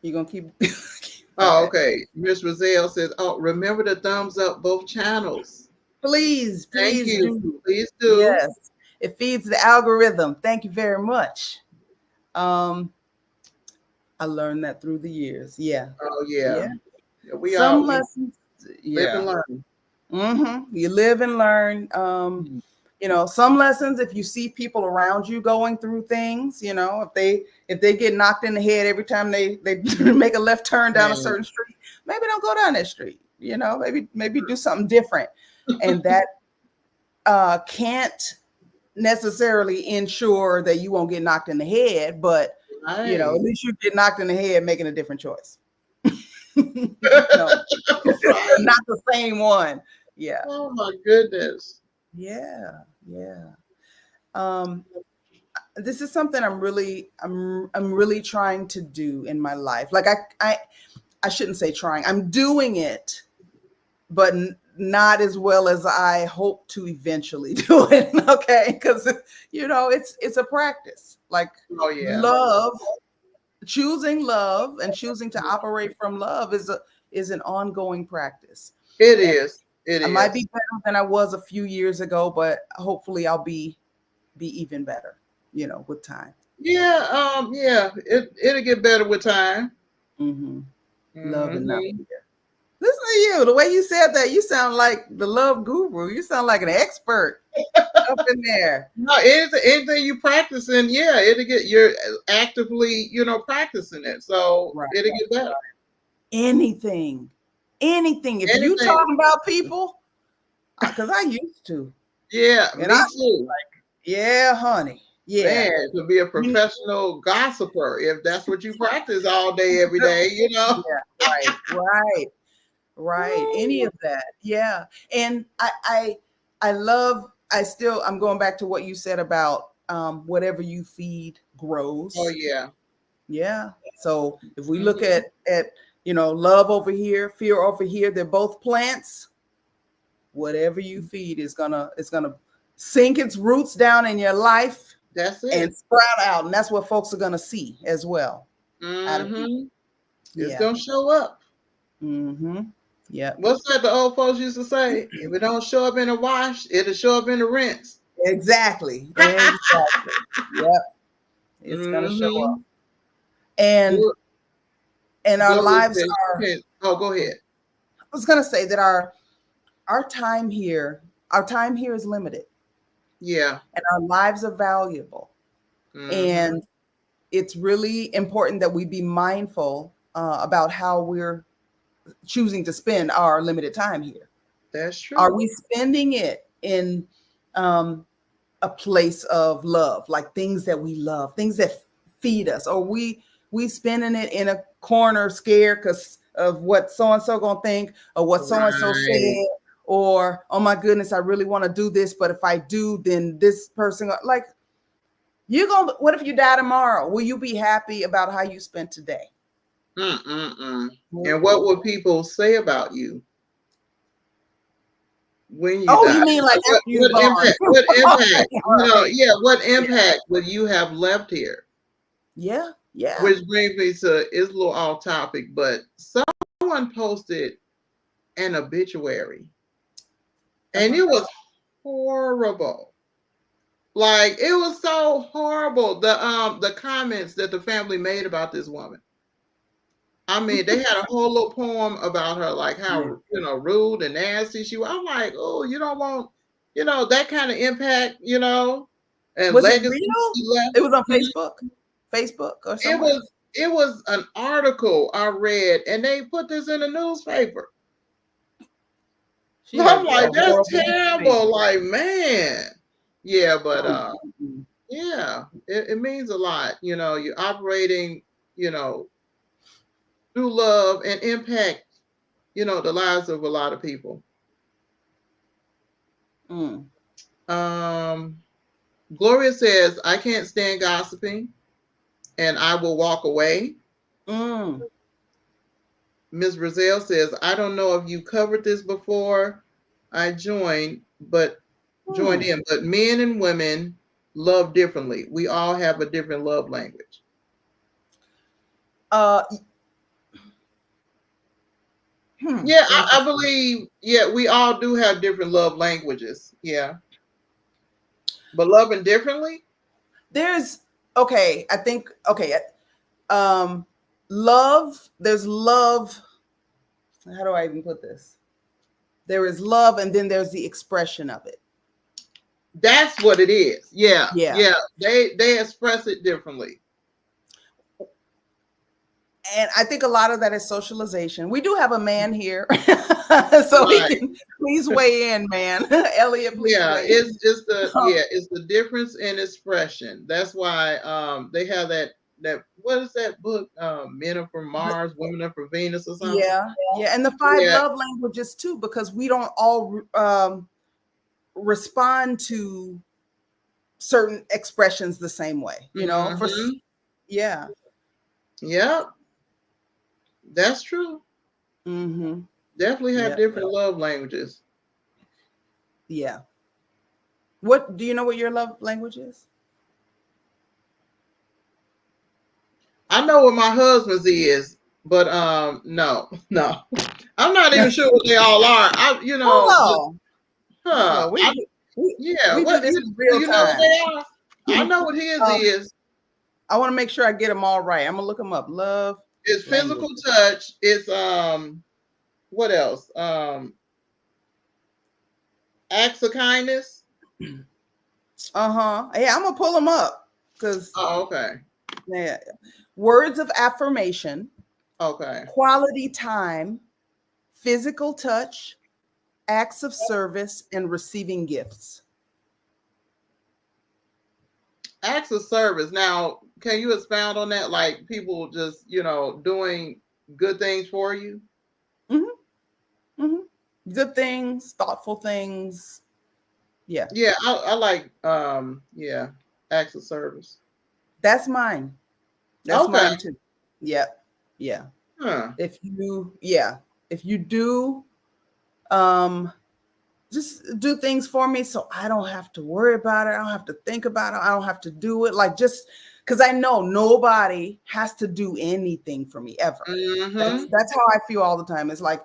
[SPEAKER 1] You gonna keep
[SPEAKER 2] Oh, okay. Miss Roselle says, oh, remember to thumbs up both channels.
[SPEAKER 1] Please
[SPEAKER 2] Thank you.
[SPEAKER 1] do.
[SPEAKER 2] Please do.
[SPEAKER 1] Yes. It feeds the algorithm. Thank you very much. I learned that through the years. Yeah.
[SPEAKER 2] Oh, yeah. We
[SPEAKER 1] Some lessons.
[SPEAKER 2] live and learn.
[SPEAKER 1] You live and learn. Some lessons, if you see people around you going through things, if they get knocked in the head every time they make a left turn down a certain street, maybe don't go down that street, maybe do something different. And that can't necessarily ensure that you won't get knocked in the head, but at least you get knocked in the head making a different choice. No, not the same one. Yeah.
[SPEAKER 2] Oh my goodness.
[SPEAKER 1] Yeah. This is something I'm really trying to do in my life. Like I shouldn't say trying. I'm doing it, but not as well as I hope to eventually do it. Okay, because it's a practice. Like love, choosing love and choosing to operate from love is an ongoing practice.
[SPEAKER 2] It is.
[SPEAKER 1] I might be better than I was a few years ago, but hopefully I'll be even better, with time.
[SPEAKER 2] Yeah, it'll get better with time.
[SPEAKER 1] Love and not fear. Listen to you. The way you said that, you sound like the love guru. You sound like an expert up in there.
[SPEAKER 2] No, anything you practicing, you're actively, practicing it. So it'll get better.
[SPEAKER 1] Anything. If you talking about people, because I used to.
[SPEAKER 2] Yeah, and me too.
[SPEAKER 1] Yeah, honey. Yeah.
[SPEAKER 2] Man, to be a professional gossiper, if that's what you practice all day, every day,
[SPEAKER 1] Yeah, right. Any of that. Yeah. And I'm going back to what you said about whatever you feed grows.
[SPEAKER 2] Oh yeah.
[SPEAKER 1] Yeah. So if we look at love over here, fear over here, they're both plants. Whatever you feed is gonna sink its roots down in your life.
[SPEAKER 2] That's it.
[SPEAKER 1] And sprout out. And that's what folks are gonna see as well.
[SPEAKER 2] It's gonna show up.
[SPEAKER 1] Yeah.
[SPEAKER 2] What's that the old folks used to say? If it don't show up in the wash, it'll show up in the rinse.
[SPEAKER 1] Exactly. Exactly. Yep. It's gonna show up.
[SPEAKER 2] Mm-hmm.
[SPEAKER 1] And our
[SPEAKER 2] Gloria
[SPEAKER 1] lives
[SPEAKER 2] said,
[SPEAKER 1] are,
[SPEAKER 2] oh, go ahead.
[SPEAKER 1] I was gonna say that our time here is limited.
[SPEAKER 2] Yeah.
[SPEAKER 1] And our lives are valuable.
[SPEAKER 2] Mm-hmm.
[SPEAKER 1] And it's really important that we be mindful about how we're choosing to spend our limited time here.
[SPEAKER 2] That's true.
[SPEAKER 1] Are we spending it in a place of love, like things that we love, things that feed us? Or we spending it in a corner scared because of what so-and-so gonna think, or what so-and-so said, or, oh my goodness, I really want to do this, but if I do, then this person, like, what if you die tomorrow? Will you be happy about how you spent today?
[SPEAKER 2] And what will people say about you when you die?
[SPEAKER 1] You mean like after you're gone?
[SPEAKER 2] What impact? What impact would you have left here?
[SPEAKER 1] Yeah.
[SPEAKER 2] Which brings me to, it's a little off topic, but someone posted an obituary, and it was horrible. Like, it was so horrible. The comments that the family made about this woman. I mean, they had a whole little poem about her, like how, rude and nasty she was. I'm like, oh, you don't want, that kind of impact, and
[SPEAKER 1] was
[SPEAKER 2] legacy.
[SPEAKER 1] It real? It was on Facebook or something.
[SPEAKER 2] It was an article I read, and they put this in the newspaper. I'm like, that's terrible. Like, man. Yeah, but yeah, it means a lot. You're operating, through love and impact, the lives of a lot of people. Gloria says, I can't stand gossiping and I will walk away. Ms. Brazil says, I don't know if you covered this before I joined in, but men and women love differently. We all have a different love language. Yeah, I believe, we all do have different love languages. Yeah. But loving differently?
[SPEAKER 1] Love, there's love. How do I even put this? There is love, and then there's the expression of it.
[SPEAKER 2] That's what it is. Yeah. They express it differently.
[SPEAKER 1] And I think a lot of that is socialization. We do have a man here, so he can please weigh in, man. Elliot, please.
[SPEAKER 2] Yeah, it's the difference in expression. That's why they have that what is that book? Men are from Mars, women are from Venus, or something.
[SPEAKER 1] Yeah, and the 5 love languages too, because we don't all respond to certain expressions the same way.
[SPEAKER 2] Yep. That's true. Definitely have different love languages.
[SPEAKER 1] Yeah. What do you know what your love language is?
[SPEAKER 2] I know what my husband's is, but no. I'm not even sure what they all are.
[SPEAKER 1] We do this in real time.
[SPEAKER 2] Know what they are? I know what his is.
[SPEAKER 1] I want to make sure I get them all right. I'm gonna look them up. Love.
[SPEAKER 2] It's physical touch. It's what else? Acts of kindness.
[SPEAKER 1] Yeah, I'm gonna pull them up because.
[SPEAKER 2] Oh, okay.
[SPEAKER 1] Yeah. Words of affirmation.
[SPEAKER 2] Okay.
[SPEAKER 1] Quality time, physical touch, acts of service, and receiving gifts.
[SPEAKER 2] Acts of service. Now, can you expound on that? Like people just, doing good things for you?
[SPEAKER 1] Good things, thoughtful things. Yeah.
[SPEAKER 2] Yeah, I like acts of service.
[SPEAKER 1] That's mine. That's mine too. Yeah.
[SPEAKER 2] Huh.
[SPEAKER 1] If you do just do things for me so I don't have to worry about it. I don't have to think about it. I don't have to do it. Like, just because I know nobody has to do anything for me ever. That's how I feel all the time. It's like,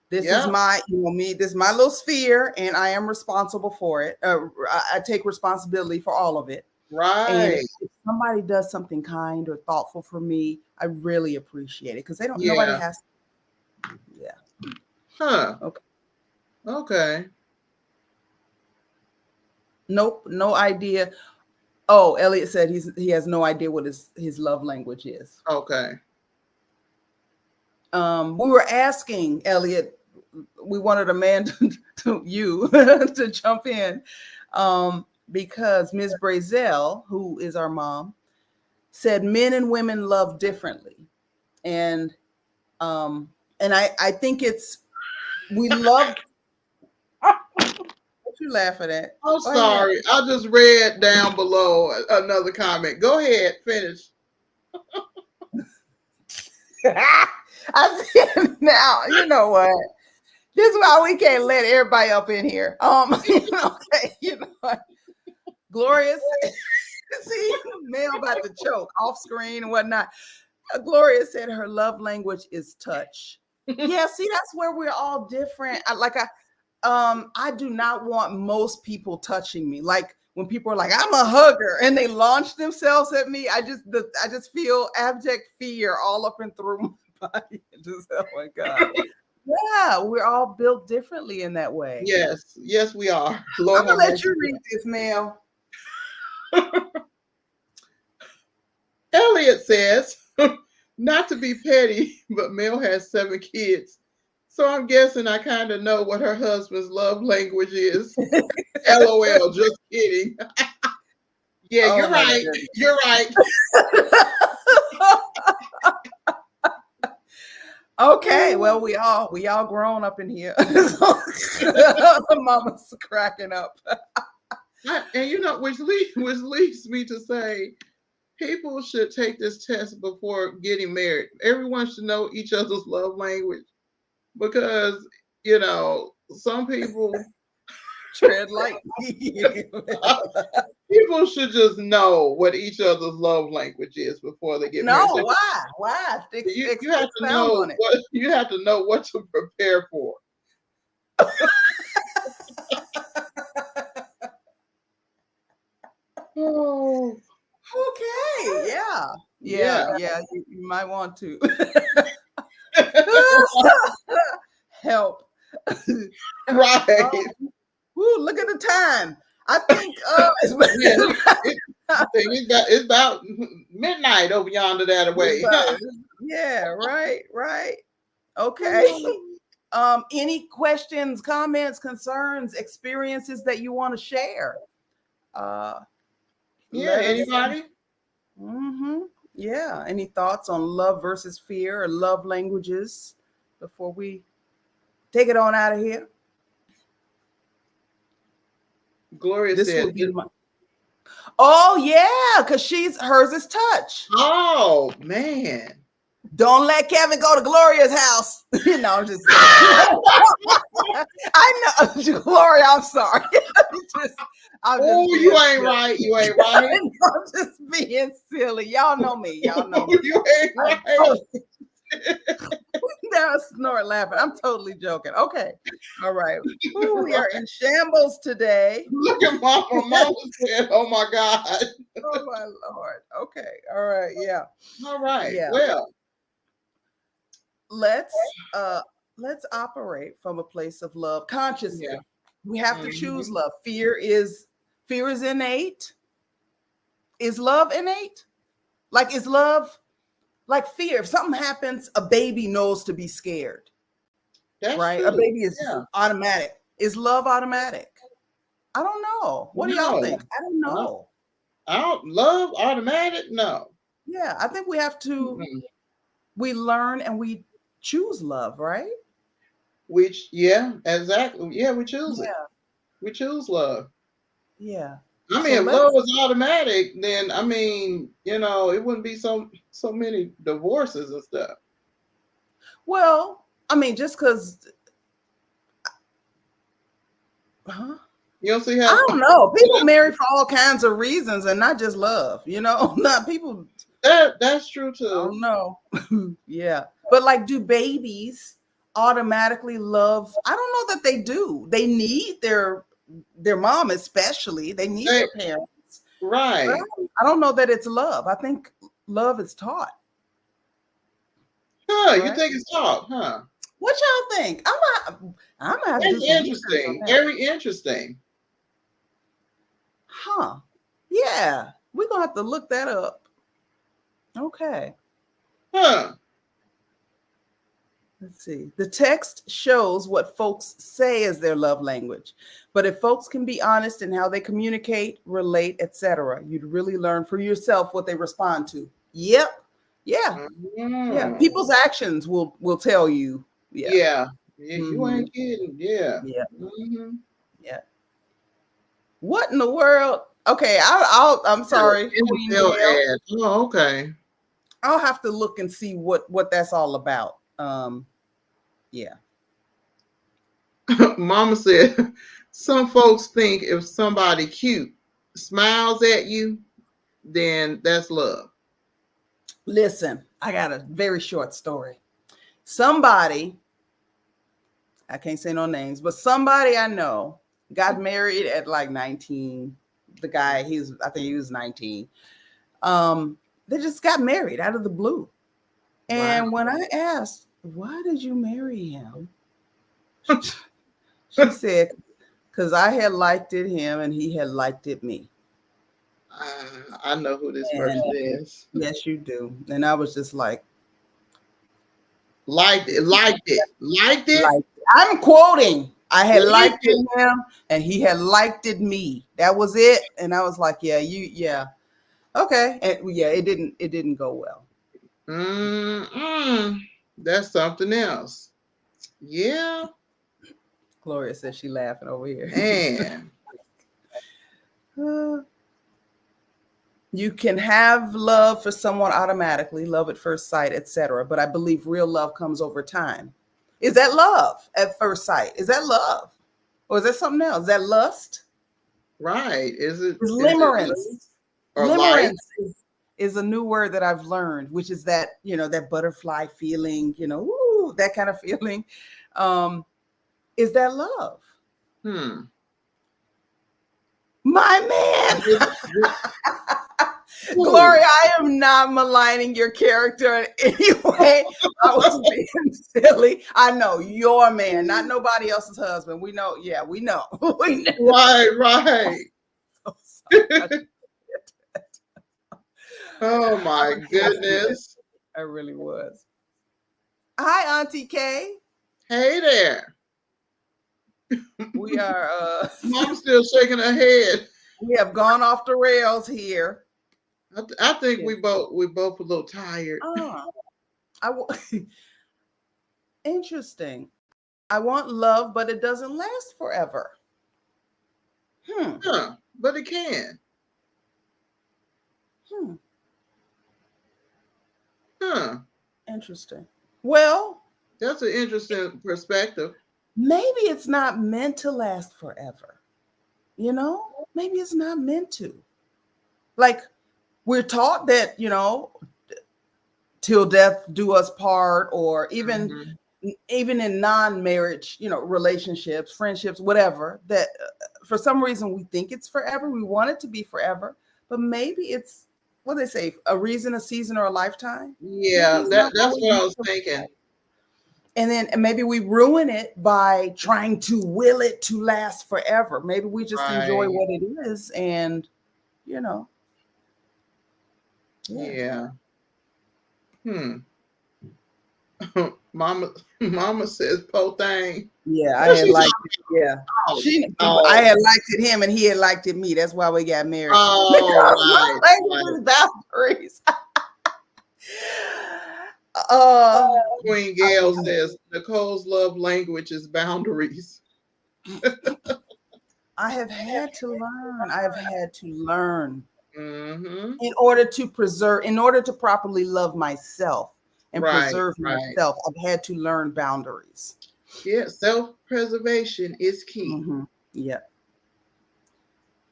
[SPEAKER 1] This is my, this is my little sphere, and I am responsible for it. I take responsibility for all of it.
[SPEAKER 2] Right.
[SPEAKER 1] And if somebody does something kind or thoughtful for me, I really appreciate it because they don't. Nobody has. Yeah.
[SPEAKER 2] Huh.
[SPEAKER 1] Okay.
[SPEAKER 2] Okay.
[SPEAKER 1] Nope. No idea. Oh, Elliot said he has no idea what his love language is.
[SPEAKER 2] Okay.
[SPEAKER 1] We were asking Elliot. We wanted a man to jump in. Because Ms. Brazel, who is our mom, said men and women love differently. And I think we love. What you laughing at?
[SPEAKER 2] I'm sorry. I just read down below another comment. Go ahead, finish.
[SPEAKER 1] I said, now, you know what? This is why we can't let everybody up in here. Okay, you know what? Gloria, see, Mel about to choke off screen and whatnot. Gloria said her love language is touch. Yeah, see, that's where we're all different. I do not want most people touching me. Like when people are like, I'm a hugger, and they launch themselves at me, I just feel abject fear all up and through my body. Just, oh my God. Yeah, we're all built differently in that way.
[SPEAKER 2] Yes, we are. Lord,
[SPEAKER 1] I'm gonna let you read this, Mel.
[SPEAKER 2] Elliot says, not to be petty, but Mel has 7 kids. So I'm guessing I kind of know what her husband's love language is. LOL, just kidding. Yeah, you're right. Goodness. You're right.
[SPEAKER 1] Okay, well, we all grown up in here. Mama's cracking up.
[SPEAKER 2] And you know, which leads me to say, people should take this test before getting married. Everyone should know each other's love language because, you know, some people
[SPEAKER 1] tread lightly.
[SPEAKER 2] People should just know what each other's love language is before they get married.
[SPEAKER 1] No, why?
[SPEAKER 2] You have to know you have to know what to prepare for. Oh.
[SPEAKER 1] Okay. Yeah. You might want to help.
[SPEAKER 2] Right.
[SPEAKER 1] Woo, look at the time. I think
[SPEAKER 2] it's about midnight over yonder that way.
[SPEAKER 1] Yeah, right. Okay. Any questions, comments, concerns, experiences that you want to share?
[SPEAKER 2] Anybody?
[SPEAKER 1] Mm-hmm. Yeah. Any thoughts on love versus fear or love languages before we take it on out of here?
[SPEAKER 2] Gloria said,
[SPEAKER 1] oh yeah, because hers is touch.
[SPEAKER 2] Oh man.
[SPEAKER 1] Don't let Kevin go to Gloria's house. You know, just I know, Gloria, I'm sorry.
[SPEAKER 2] You ain't right. You ain't right.
[SPEAKER 1] I'm just being silly. Y'all know me. Y'all know me.
[SPEAKER 2] You ain't right.
[SPEAKER 1] Now snort laughing. I'm totally joking. Okay. All right. Ooh, we are in shambles today.
[SPEAKER 2] Look at Mama. Mama said, oh my God.
[SPEAKER 1] Oh my Lord. Okay. All right. Yeah.
[SPEAKER 2] All right.
[SPEAKER 1] Yeah.
[SPEAKER 2] Well,
[SPEAKER 1] let's operate from a place of love consciously. Yeah. We have to choose love. Fear is innate. Is love innate? Like, is love like fear? If something happens, a baby knows to be scared.
[SPEAKER 2] That's
[SPEAKER 1] right?
[SPEAKER 2] True.
[SPEAKER 1] A baby is automatic. Is love automatic? I don't know. What do y'all think? I don't know.
[SPEAKER 2] I don't love automatic. No.
[SPEAKER 1] Yeah, I think we have to. We learn and we choose love, right?
[SPEAKER 2] Exactly. Yeah, we choose it. We choose love.
[SPEAKER 1] Yeah.
[SPEAKER 2] I mean, if love was automatic, then I mean, you know, it wouldn't be so many divorces and stuff.
[SPEAKER 1] Well, I mean, just because.
[SPEAKER 2] You don't see how?
[SPEAKER 1] I don't know. People marry for all kinds of reasons and not just love. You know, not people.
[SPEAKER 2] That's true too.
[SPEAKER 1] I don't know. Yeah, but like, do babies automatically love. I don't know that they do. They need their mom, especially. They need their parents.
[SPEAKER 2] Right.
[SPEAKER 1] I don't know that it's love. I think love is taught.
[SPEAKER 2] Huh? Right? You think it's taught? Huh?
[SPEAKER 1] What y'all think? I'm gonna have to do some
[SPEAKER 2] interesting. Very interesting.
[SPEAKER 1] Huh? Yeah, we're gonna have to look that up. Okay.
[SPEAKER 2] Huh.
[SPEAKER 1] Let's see. The text shows what folks say is their love language. But if folks can be honest in how they communicate, relate, etc., you'd really learn for yourself what they respond to. Yep. Yeah. Yeah. People's actions will tell you. Yeah.
[SPEAKER 2] Yeah. You ain't kidding. Yeah.
[SPEAKER 1] Yeah. Yeah. What in the world? Okay, I'm sorry.
[SPEAKER 2] Oh, okay.
[SPEAKER 1] I'll have to look and see what that's all about. Yeah.
[SPEAKER 2] Mama said, some folks think if somebody cute smiles at you, then that's love.
[SPEAKER 1] Listen, I got a very short story. Somebody, I can't say no names, but somebody I know got married at like 19. The guy, I think he was 19. They just got married out of the blue. And when I asked, why did you marry him? She said, because I had liked it him and he had liked it me.
[SPEAKER 2] I know who this person is.
[SPEAKER 1] Yes, you do. And I was just like,
[SPEAKER 2] liked it.
[SPEAKER 1] I'm quoting. I had liked him and he had liked it me. That was it. And I was like, yeah. Okay. And yeah, it didn't go well.
[SPEAKER 2] That's something else. Yeah.
[SPEAKER 1] Gloria says she laughing over here.
[SPEAKER 2] Man.
[SPEAKER 1] You can have love for someone automatically, love at first sight, etc. But I believe real love comes over time. Is that love at first sight? Is that love? Or is that something else? Is that lust?
[SPEAKER 2] Right. Is it
[SPEAKER 1] limerence? Limerence is a new word that I've learned, which is that, that butterfly feeling, ooh, that kind of feeling. Is that love? My man. Gloria, I am not maligning your character in any way. I was being silly. I know your man, not nobody else's husband. We know. Yeah, we know. We know.
[SPEAKER 2] Right. Oh my goodness.
[SPEAKER 1] I really was. Hi, Auntie Kay.
[SPEAKER 2] Hey there.
[SPEAKER 1] We are
[SPEAKER 2] Mom's still shaking her head.
[SPEAKER 1] We have gone off the rails here.
[SPEAKER 2] I think we both a little tired.
[SPEAKER 1] Interesting. I want love, but it doesn't last forever.
[SPEAKER 2] But it can.
[SPEAKER 1] Interesting. Well,
[SPEAKER 2] that's an interesting perspective.
[SPEAKER 1] Maybe it's not meant to last forever. Maybe it's not meant to. Like, we're taught that, till death do us part, or even in non-marriage, relationships, friendships, whatever, that for some reason we think it's forever. We want it to be forever, but maybe it's, what they say, a reason, a season, or a lifetime.
[SPEAKER 2] Yeah, that's what I was thinking.
[SPEAKER 1] And then maybe we ruin it by trying to will it to last forever. Maybe we just enjoy what it is, and
[SPEAKER 2] Yeah. Mama says po thing.
[SPEAKER 1] Yeah, I had liked it. Yeah. I had liked it him and he had liked it me. That's why we got married. Boundaries.
[SPEAKER 2] Queen Gail says Nicole's love language is boundaries.
[SPEAKER 1] I have had to learn. In order to properly love myself and preserve myself, I've had to learn boundaries.
[SPEAKER 2] Yeah, self-preservation is key.
[SPEAKER 1] Yeah.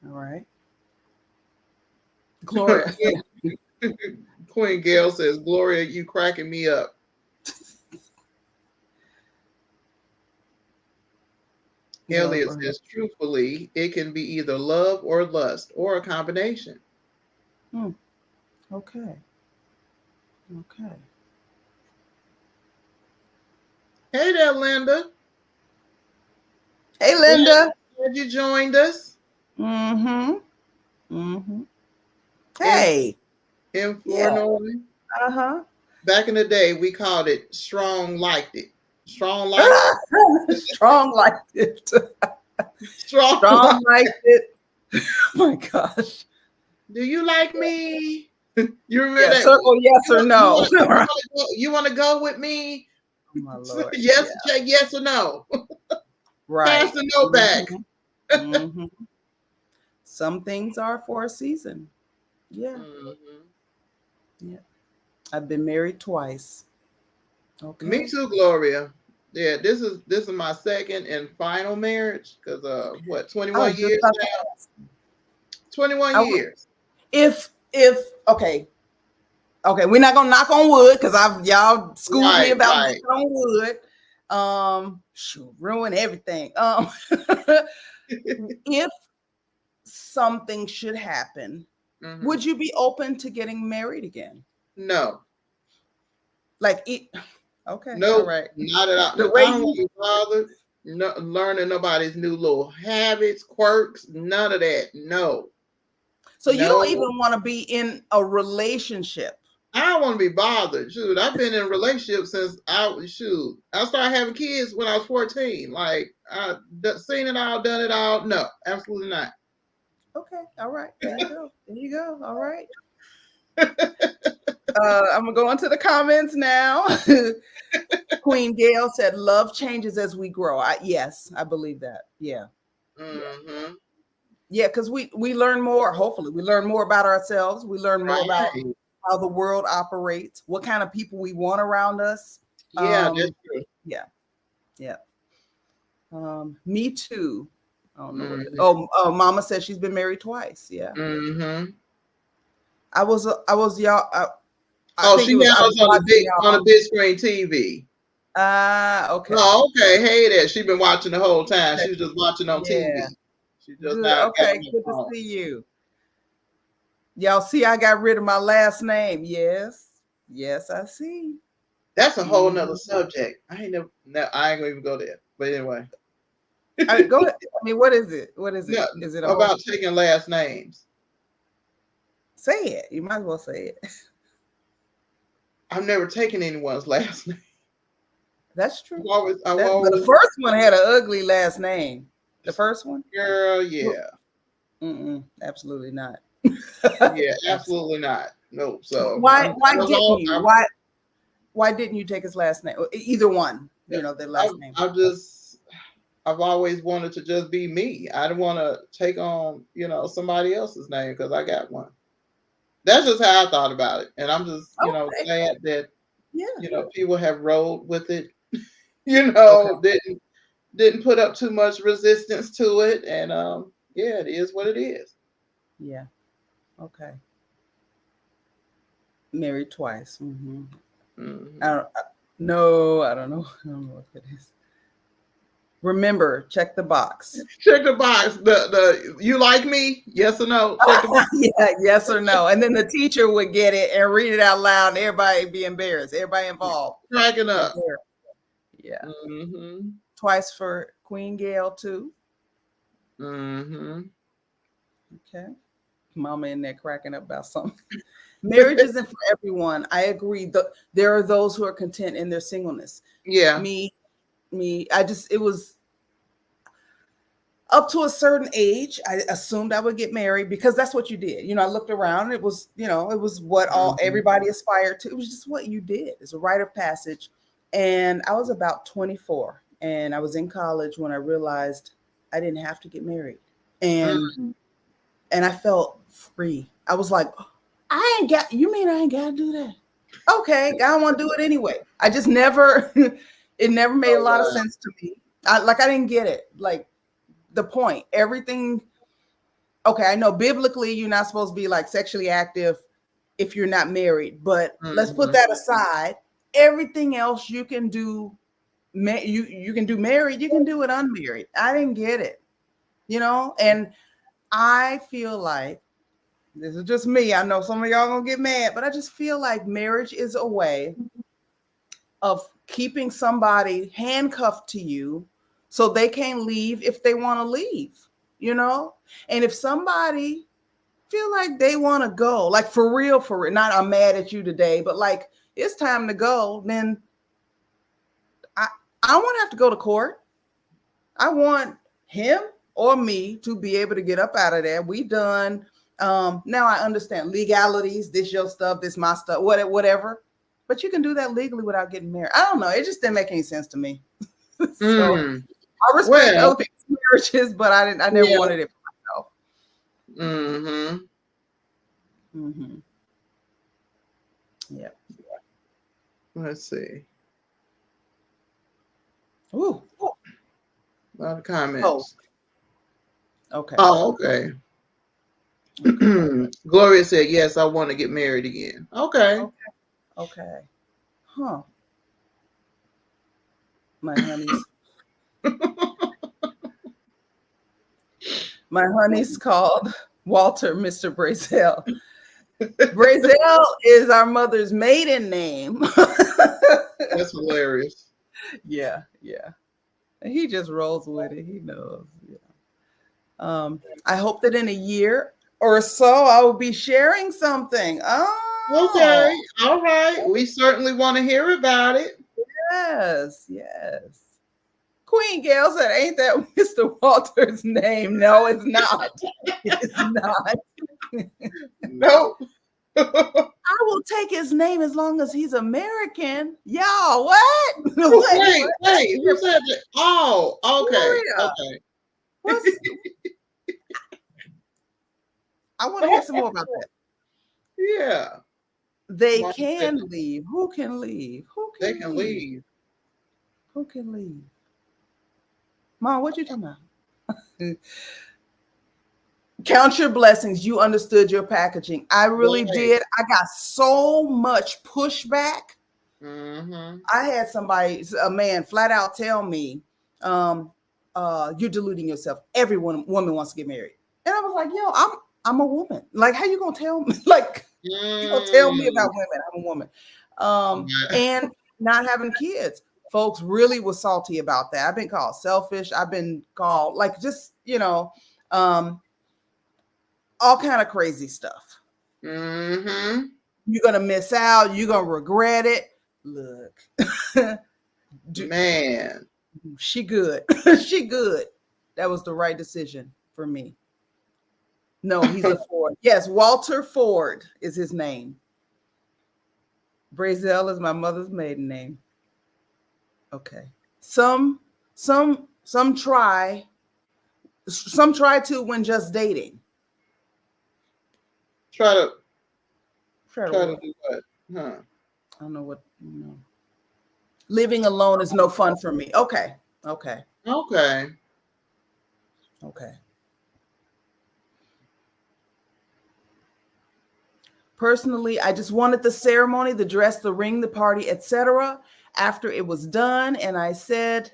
[SPEAKER 1] All right. Gloria.
[SPEAKER 2] Queen Gail says, Gloria, you cracking me up. Elliot says, truthfully, it can be either love or lust or a combination.
[SPEAKER 1] Okay. Okay.
[SPEAKER 2] Hey there, Linda.
[SPEAKER 1] Hey, Linda.
[SPEAKER 2] Glad you joined us.
[SPEAKER 1] Hey.
[SPEAKER 2] In Flournoy. Back in the day, we called it strong liked it. Strong liked it.
[SPEAKER 1] Strong liked it.
[SPEAKER 2] Strong
[SPEAKER 1] liked it. Oh my gosh.
[SPEAKER 2] Do you like me? You remember that?
[SPEAKER 1] Circle yes or no.
[SPEAKER 2] You want to go with me?
[SPEAKER 1] Oh my Lord.
[SPEAKER 2] Yes, yes or no.
[SPEAKER 1] Right.
[SPEAKER 2] Pass the no back.
[SPEAKER 1] Some things are for a season. Yeah. Yeah. I've been married twice. Okay.
[SPEAKER 2] Me too, Gloria. Yeah, this is my second and final marriage because 21 years now. 21 years.
[SPEAKER 1] If okay, we're not gonna knock on wood because y'all schooled me about knocking on wood. Ruin everything. If something should happen, would you be open to getting married again?
[SPEAKER 2] No.
[SPEAKER 1] Okay.
[SPEAKER 2] No,
[SPEAKER 1] all right.
[SPEAKER 2] Not at all. I don't want to be bothered. No, learning nobody's new little habits, quirks, none of that. No.
[SPEAKER 1] So you don't even want to be in a relationship.
[SPEAKER 2] I don't want to be bothered. Shoot, I've been in a relationship since I started having kids when I was 14. Like I seen it all, done it all. No, absolutely not.
[SPEAKER 1] Okay, all right. There you go. There you go. All right. I'm gonna go into the comments now. Queen Gail said, "Love changes as we grow." Yes, I believe that. Yeah. Yeah, because we learn more. Hopefully, we learn more about ourselves. We learn more about how the world operates, what kind of people we want around us.
[SPEAKER 2] Yeah, that's true.
[SPEAKER 1] Yeah. Yeah. Me too. I don't know. Mama said she's been married twice. Yeah. I was y'all.
[SPEAKER 2] She was on a big screen TV.
[SPEAKER 1] Okay.
[SPEAKER 2] Oh, okay. Hey there. She's been watching the whole time. She was just watching on TV. She just now
[SPEAKER 1] okay. Good to see you. Y'all see, I got rid of my last name. Yes. Yes, I see.
[SPEAKER 2] That's a whole nother subject. I ain't gonna even go there. But anyway.
[SPEAKER 1] Go ahead. I mean, what is it? What is it?
[SPEAKER 2] No,
[SPEAKER 1] is it
[SPEAKER 2] about taking last names?
[SPEAKER 1] Say it. You might as well say it.
[SPEAKER 2] I've never taken anyone's last name.
[SPEAKER 1] That's true.
[SPEAKER 2] The
[SPEAKER 1] first one had an ugly last name. The first one?
[SPEAKER 2] Girl, yeah.
[SPEAKER 1] Absolutely not.
[SPEAKER 2] Yeah, absolutely not. No. So
[SPEAKER 1] why didn't you take his last name? Either one, the last name.
[SPEAKER 2] I've always wanted to just be me. I didn't want to take on, somebody else's name because I got one. That's just how I thought about it. And I'm just, glad that, people have rolled with it, didn't put up too much resistance to it. And it is what it is.
[SPEAKER 1] Yeah. Okay. Married twice. I don't know. I don't know what it is. Remember, check the box.
[SPEAKER 2] Check the box. The you like me? Yes or no? Check the box.
[SPEAKER 1] Yeah, yes or no. And then the teacher would get it and read it out loud. And everybody be embarrassed. Everybody involved.
[SPEAKER 2] Cracking up.
[SPEAKER 1] Yeah. Twice for Queen Gail too. Okay. Mama in there cracking up about something. Marriage isn't for everyone. I agree. There are those who are content in their singleness.
[SPEAKER 2] Yeah.
[SPEAKER 1] Me, it was up to a certain age. I assumed I would get married because that's what you did. I looked around. It was, it was what everybody aspired to. It was just what you did. It's a rite of passage. And I was about 24 and I was in college when I realized I didn't have to get married. And I felt free. I was like, you mean I ain't got to do that? Okay, I want to do it anyway. I just never, it never made a lot of sense to me. I didn't get it. Like the point, everything. Okay, I know biblically you're not supposed to be like sexually active if you're not married, but let's put that aside. Everything else you can do you can do married, you can do it unmarried. I didn't get it, and I feel like, this is just me, I know some of y'all gonna get mad, but I just feel like marriage is a way of keeping somebody handcuffed to you so they can't leave if they want to leave, and if somebody feel like they want to go, like for real, not I'm mad at you today, but like it's time to go, then I won't have to go to court. I want him or me to be able to get up out of there. We done. Now I understand legalities. This your stuff. This my stuff. Whatever. But you can do that legally without getting married. I don't know. It just didn't make any sense to me. So I respect other people's marriages, but I never wanted it for myself. Yeah.
[SPEAKER 2] Let's see.
[SPEAKER 1] Ooh.
[SPEAKER 2] A lot of comments.
[SPEAKER 1] Okay.
[SPEAKER 2] Oh, okay. Gloria said, yes, I want to get married again. Okay.
[SPEAKER 1] Huh. My honeys. My honey's called Walter Mr. Brazel. Brazel is our mother's maiden name.
[SPEAKER 2] That's hilarious.
[SPEAKER 1] Yeah. And he just rolls with it. He knows. Yeah. I hope that in a year or so I will be sharing something. Oh.
[SPEAKER 2] Okay. All right. We certainly want to hear about it.
[SPEAKER 1] Yes. Queen Gail said, ain't that Mr. Walter's name? No, it's not. It's not.
[SPEAKER 2] Nope.
[SPEAKER 1] I will take his name as long as he's American. Y'all, what?
[SPEAKER 2] Wait. Who said that? Oh, okay. Okay.
[SPEAKER 1] I want to hear some more about that.
[SPEAKER 2] Yeah.
[SPEAKER 1] They can leave. Who can leave?
[SPEAKER 2] They can leave.
[SPEAKER 1] Who can leave? Mom, what you talking about? Count your blessings. You understood your packaging. I really did. I got so much pushback. I had a man flat out tell me, you're deluding yourself. Every woman wants to get married. And I was like, yo, I'm a woman. Like, how you gonna tell me? Like, you gonna tell me about women? I'm a woman. And not having kids. Folks really was salty about that. I've been called selfish. I've been called like just, all kind of crazy stuff. You're gonna miss out. You're gonna regret it. Look,
[SPEAKER 2] man,
[SPEAKER 1] she good. She good. That was the right decision for me. No, he's a Ford. Yes, Walter Ford is his name. Brazel is my mother's maiden name. Okay. Some try to when just dating.
[SPEAKER 2] Try to do what? Huh?
[SPEAKER 1] I don't know what. Living alone is no fun for me. Okay. Personally, I just wanted the ceremony, the dress, the ring, the party, etc. After it was done, and I said,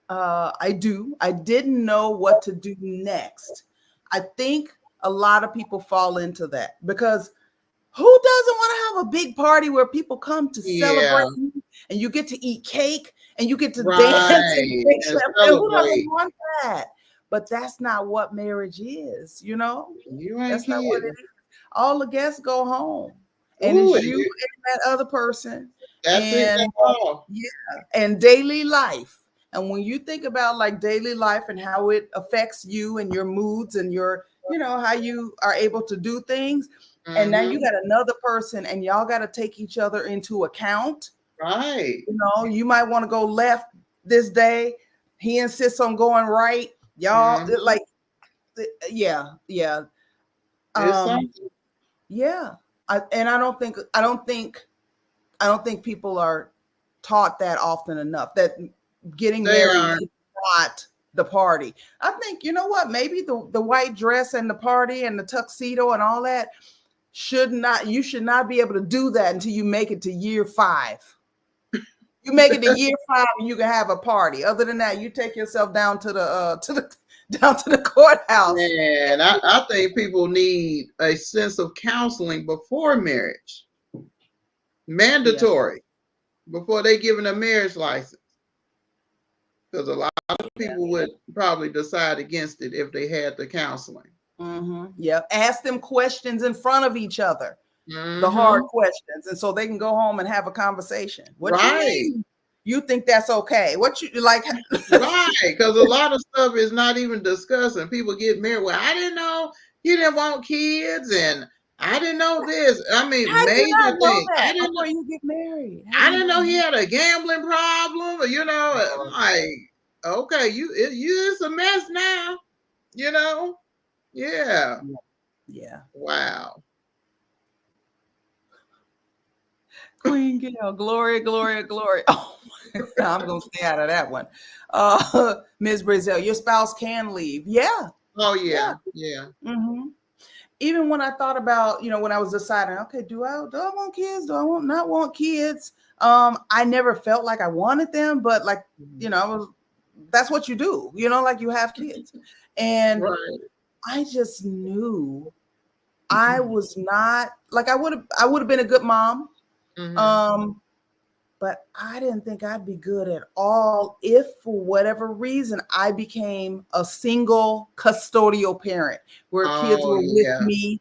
[SPEAKER 1] I didn't know what to do next. I think a lot of people fall into that because who doesn't want to have a big party where people come to celebrate you and you get to eat cake and you get to dance and who doesn't want that? But that's not what marriage is, That's not what it is. All the guests go home, and it's you and that other person, and daily life. And when you think about like daily life and how it affects you and your moods and your, how you are able to do things, and now you got another person, and y'all got to take each other into account.
[SPEAKER 2] Right.
[SPEAKER 1] You might want to go left this day. He insists on going right. Y'all yeah. I don't think people are taught that often enough, that getting married is not the party. I think, you know what, maybe the white dress and the party and the tuxedo and all that you should not be able to do that until you make it to year 5. You make it to year 5 and you can have a party. Other than that, you take yourself down to the down to the courthouse.
[SPEAKER 2] And I think people need a sense of counseling before marriage. Mandatory. Before they give a marriage license. Because a lot of people would probably decide against it if they had the counseling.
[SPEAKER 1] Yeah. Ask them questions in front of each other. The hard questions. And so they can go home and have a conversation. What you mean? You think that's okay? What you like?
[SPEAKER 2] Right. Because a lot of stuff is not even discussed. And people get married. Well, I didn't know you didn't want kids. And I didn't know this. I mean, major things.
[SPEAKER 1] I didn't know you get married.
[SPEAKER 2] I didn't know he had a gambling problem. You know, I'm like, okay, it's a mess now. You know? Yeah.
[SPEAKER 1] Yeah.
[SPEAKER 2] Wow.
[SPEAKER 1] Queen Gail, Gloria, Gloria, Gloria. Oh, I'm gonna stay out of that one. Ms. Brazil, your spouse can leave. Yeah.
[SPEAKER 2] Oh yeah.
[SPEAKER 1] Even when I thought about, when I was deciding, okay, do I want kids? Do I not want kids? I never felt like I wanted them, but like, that's what you do, like you have kids. And I just knew I was not like, I would have been a good mom. But I didn't think I'd be good at all if, for whatever reason, I became a single custodial parent where kids were with me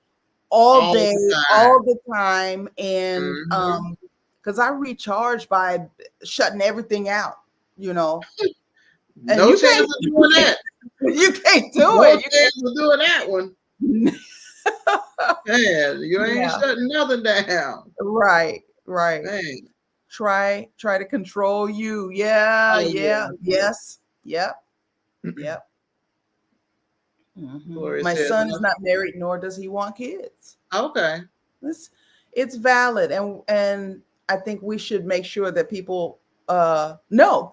[SPEAKER 1] all day, all the time. And because I recharge by shutting everything out, And
[SPEAKER 2] no chance of doing that.
[SPEAKER 1] You can't do it.
[SPEAKER 2] No chance of doing that one. Man, you ain't shutting nothing down.
[SPEAKER 1] Right.
[SPEAKER 2] Dang.
[SPEAKER 1] Try to control you. Yes. Yep. My son is not married, nor does he want kids.
[SPEAKER 2] Okay.
[SPEAKER 1] It's valid, and I think we should make sure that people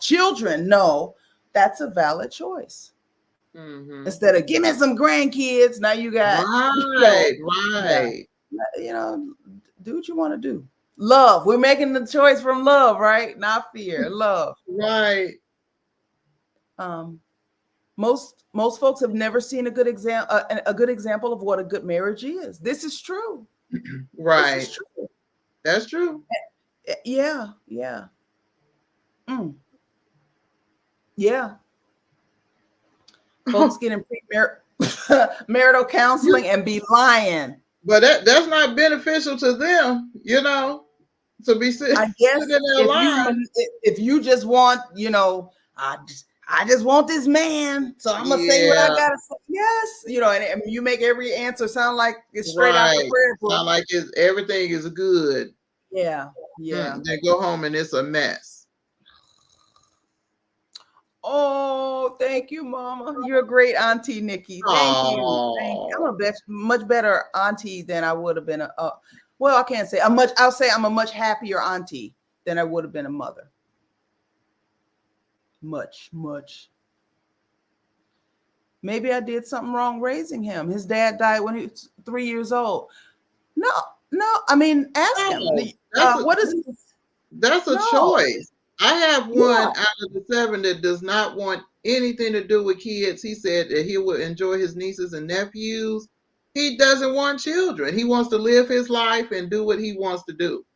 [SPEAKER 1] children know that's a valid choice. Instead of give me some grandkids, now you got
[SPEAKER 2] right.
[SPEAKER 1] Do what you want to do. Love. We're making the choice from love, right? Not fear. Love.
[SPEAKER 2] Right.
[SPEAKER 1] Most folks have never seen a good example of what a good marriage is. This is true.
[SPEAKER 2] Right.
[SPEAKER 1] This is true.
[SPEAKER 2] That's true.
[SPEAKER 1] Yeah. Yeah. Folks getting marital counseling and be lying.
[SPEAKER 2] But that's not beneficial to them, to be sitting.
[SPEAKER 1] I guess if you just want, I just want this man, so I'm gonna say what I gotta say. Yes, and you make every answer sound like it's straight out the prayer book.
[SPEAKER 2] Sound like everything is good.
[SPEAKER 1] Yeah.
[SPEAKER 2] Then go home and it's a mess.
[SPEAKER 1] Oh, thank you, Mama. You're a great auntie, Nikki. Thank you. I'm a much better auntie than I would have been. Well, I can't say I'll say I'm a much happier auntie than I would have been a mother. Much. Maybe I did something wrong raising him. His dad died when he was 3 years old. No. I mean, ask him. What is it?
[SPEAKER 2] That's a choice. I have one out of the 7 that does not want anything to do with kids. He said that he would enjoy his nieces and nephews. He doesn't want children. He wants to live his life and do what he wants to do.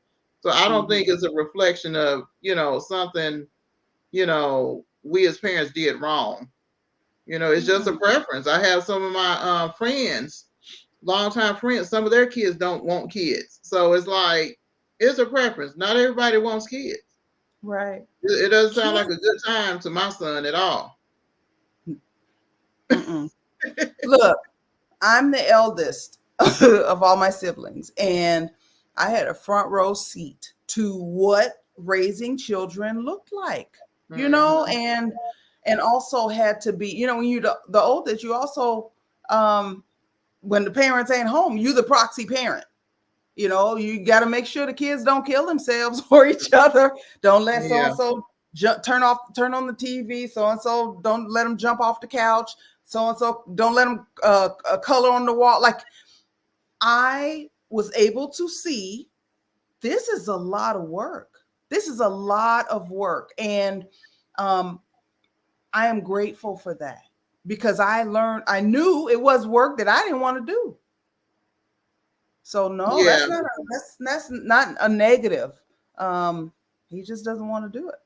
[SPEAKER 2] So I don't think it's a reflection of, something, we as parents did wrong. It's just a preference. I have some of my friends, longtime friends, some of their kids don't want kids. So it's like, it's a preference. Not everybody wants kids.
[SPEAKER 1] Right.
[SPEAKER 2] It doesn't sound like a good time to my son at all.
[SPEAKER 1] Look, I'm the eldest of all my siblings, and I had a front row seat to what raising children looked like, and also had to be, when you're the oldest, you also, when the parents ain't home, you the proxy parent. You got to make sure the kids don't kill themselves or each other. Don't let so-and-so turn on the TV. So-and-so, don't let them jump off the couch. So-and-so, don't let them color on the wall. Like, I was able to see this is a lot of work. This is a lot of work. And I am grateful for that, because I knew it was work that I didn't want to do. So no,
[SPEAKER 2] Yeah.
[SPEAKER 1] that's not a negative. He just doesn't want to do it.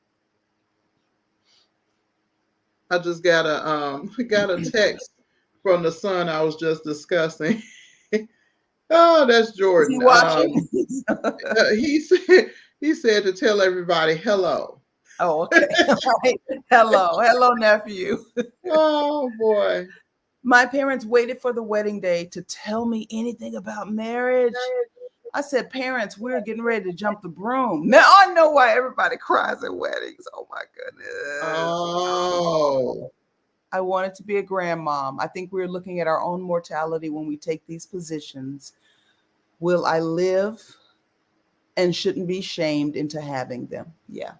[SPEAKER 2] I just got a text from the son I was just discussing. Oh, that's
[SPEAKER 1] Is he
[SPEAKER 2] Jordan.
[SPEAKER 1] watching?
[SPEAKER 2] He said to tell everybody hello.
[SPEAKER 1] Oh, okay. All right. Hello, nephew.
[SPEAKER 2] Oh boy.
[SPEAKER 1] My parents waited for the wedding day to tell me anything about marriage. I said, parents, we're getting ready to jump the broom. Now I know why everybody cries at weddings. Oh my goodness.
[SPEAKER 2] Oh.
[SPEAKER 1] I wanted to be a grandmom. I think we're looking at our own mortality when we take these positions. Will I live and shouldn't be shamed into having them? Yeah.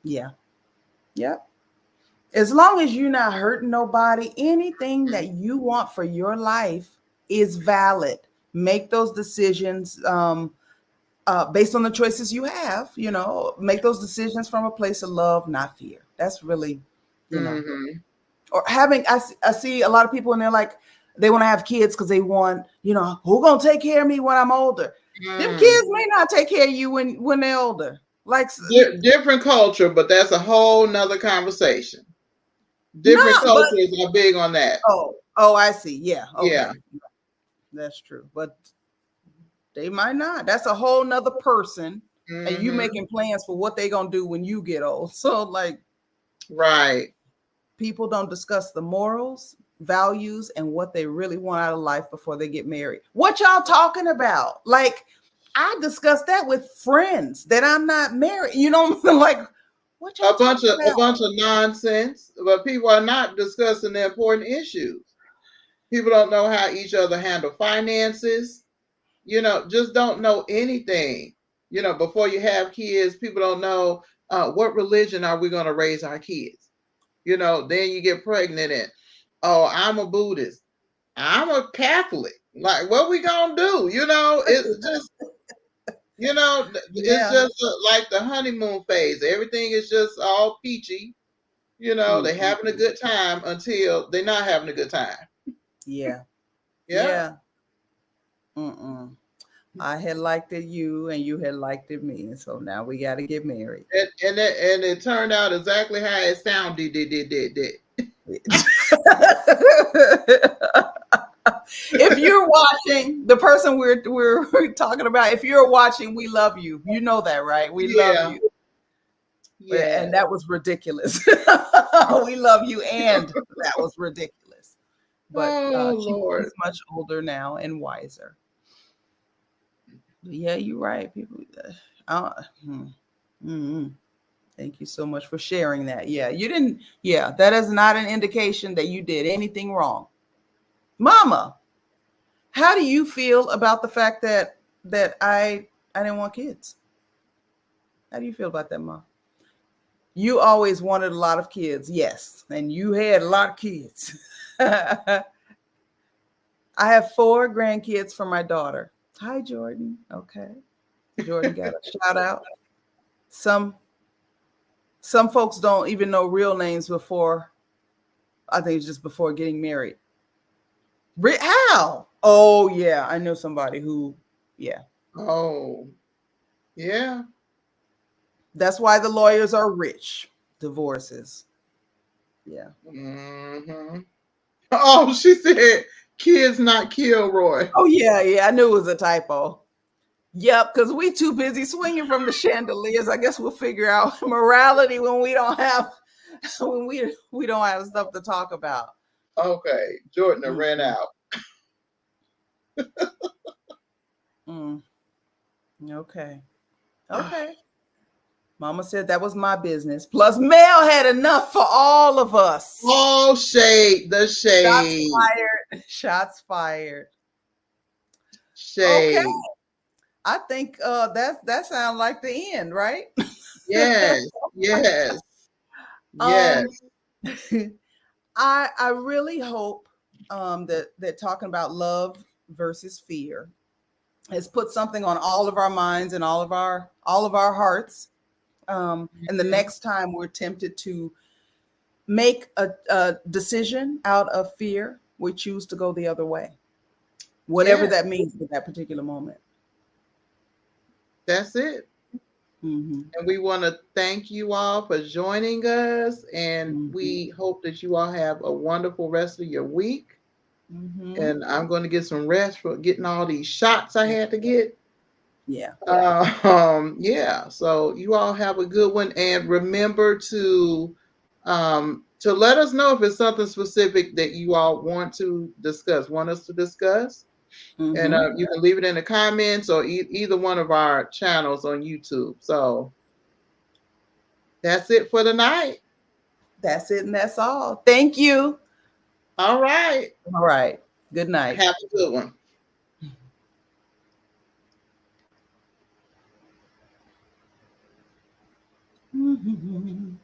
[SPEAKER 1] Yep. As long as you're not hurting nobody, anything that you want for your life is valid. Make those decisions based on the choices you have. Make those decisions from a place of love, not fear. That's really,
[SPEAKER 2] Mm-hmm.
[SPEAKER 1] or having. I see a lot of people and they're like, they want to have kids because they want, who gonna take care of me when I'm older? Them kids may not take care of you when they're older. Like
[SPEAKER 2] Different culture, but that's a whole nother conversation. Different
[SPEAKER 1] no, but
[SPEAKER 2] cultures are big on that.
[SPEAKER 1] oh, I see. Yeah, okay,
[SPEAKER 2] Yeah.
[SPEAKER 1] that's true. But they might not. That's a whole nother person, and you
[SPEAKER 2] Mm-hmm.
[SPEAKER 1] making plans for what they gonna do when you get old. So like,
[SPEAKER 2] Right.
[SPEAKER 1] people don't discuss the morals, values, and what they really want out of life before they get married. What y'all talking about? Like, I discussed that with friends that I'm not married. Like, what y'all
[SPEAKER 2] A bunch
[SPEAKER 1] talking
[SPEAKER 2] of
[SPEAKER 1] about?
[SPEAKER 2] a bunch of nonsense, but people are not discussing the important issues. People don't know how each other handle finances. Just don't know anything. Before you have kids, people don't know what religion are we going to raise our kids. Then you get pregnant and, oh, I'm a Buddhist. I'm a Catholic. Like, what we gonna do? It's just, it's
[SPEAKER 1] Yeah.
[SPEAKER 2] just like the honeymoon phase. Everything is just all peachy. They're having a good time until they're not having a good time.
[SPEAKER 1] Yeah.
[SPEAKER 2] Yeah.
[SPEAKER 1] Yeah. I had liked it you and you had liked it me. And so now we got to get married.
[SPEAKER 2] And it turned out exactly how it sounded. Did.
[SPEAKER 1] If you're watching, the person we're talking about, if you're watching, we love you. You know that, right? We love
[SPEAKER 2] Yeah.
[SPEAKER 1] you.
[SPEAKER 2] Yeah.
[SPEAKER 1] And that was ridiculous. We love you, and that was ridiculous. But
[SPEAKER 2] Lord.
[SPEAKER 1] she's much older now and wiser. Yeah, you're right. People. Thank you so much for sharing that. Yeah, you didn't. Yeah, that is not an indication that you did anything wrong, Mama. How do you feel about the fact that I didn't want kids? How do you feel about that, Mom? You always wanted a lot of kids, yes, and you had a lot of kids. I have 4 grandkids from my daughter. Hi, Jordan. Okay, Jordan got a shout out. Some folks don't even know real names before. I think it's just before getting married. How? Oh yeah, I know somebody who. Yeah.
[SPEAKER 2] Oh, yeah.
[SPEAKER 1] That's why the lawyers are rich. Divorces. Yeah.
[SPEAKER 2] Mm-hmm. Oh, she said, "Kids, not Kilroy."
[SPEAKER 1] Oh yeah. I knew it was a typo. Yep, because we too busy swinging from the chandeliers. I guess we'll figure out morality when we don't have we don't have stuff to talk about.
[SPEAKER 2] Okay, Jordan ran out.
[SPEAKER 1] Mm. Okay. Mama said that was my business. Plus, Mel had enough for all of us.
[SPEAKER 2] Oh, shade, the shade.
[SPEAKER 1] Shots fired. Okay.
[SPEAKER 2] Shade.
[SPEAKER 1] I think that sounds like the end, right?
[SPEAKER 2] Yes, yes, yes.
[SPEAKER 1] I really hope that talking about love versus fear has put something on all of our minds and all of our hearts And the next time we're tempted to make a decision out of fear, we choose to go the other way, whatever
[SPEAKER 2] Yeah,
[SPEAKER 1] that means at that particular moment.
[SPEAKER 2] that's it.
[SPEAKER 1] Mm-hmm.
[SPEAKER 2] And we want to thank you all for joining us. And
[SPEAKER 1] Mm-hmm.
[SPEAKER 2] we hope that you all have a wonderful rest of your week.
[SPEAKER 1] Mm-hmm.
[SPEAKER 2] And I'm going to get some rest for getting all these shots I had to get.
[SPEAKER 1] Yeah.
[SPEAKER 2] Yeah. So you all have a good one. And remember to let us know if it's something specific that you all want us to discuss. And
[SPEAKER 1] Mm-hmm.
[SPEAKER 2] you can leave it in the comments or either one of our channels on YouTube. So that's it for tonight.
[SPEAKER 1] That's it, and that's all. Thank you.
[SPEAKER 2] All right.
[SPEAKER 1] All right. Good night.
[SPEAKER 2] Have a good one.
[SPEAKER 1] Mm-hmm.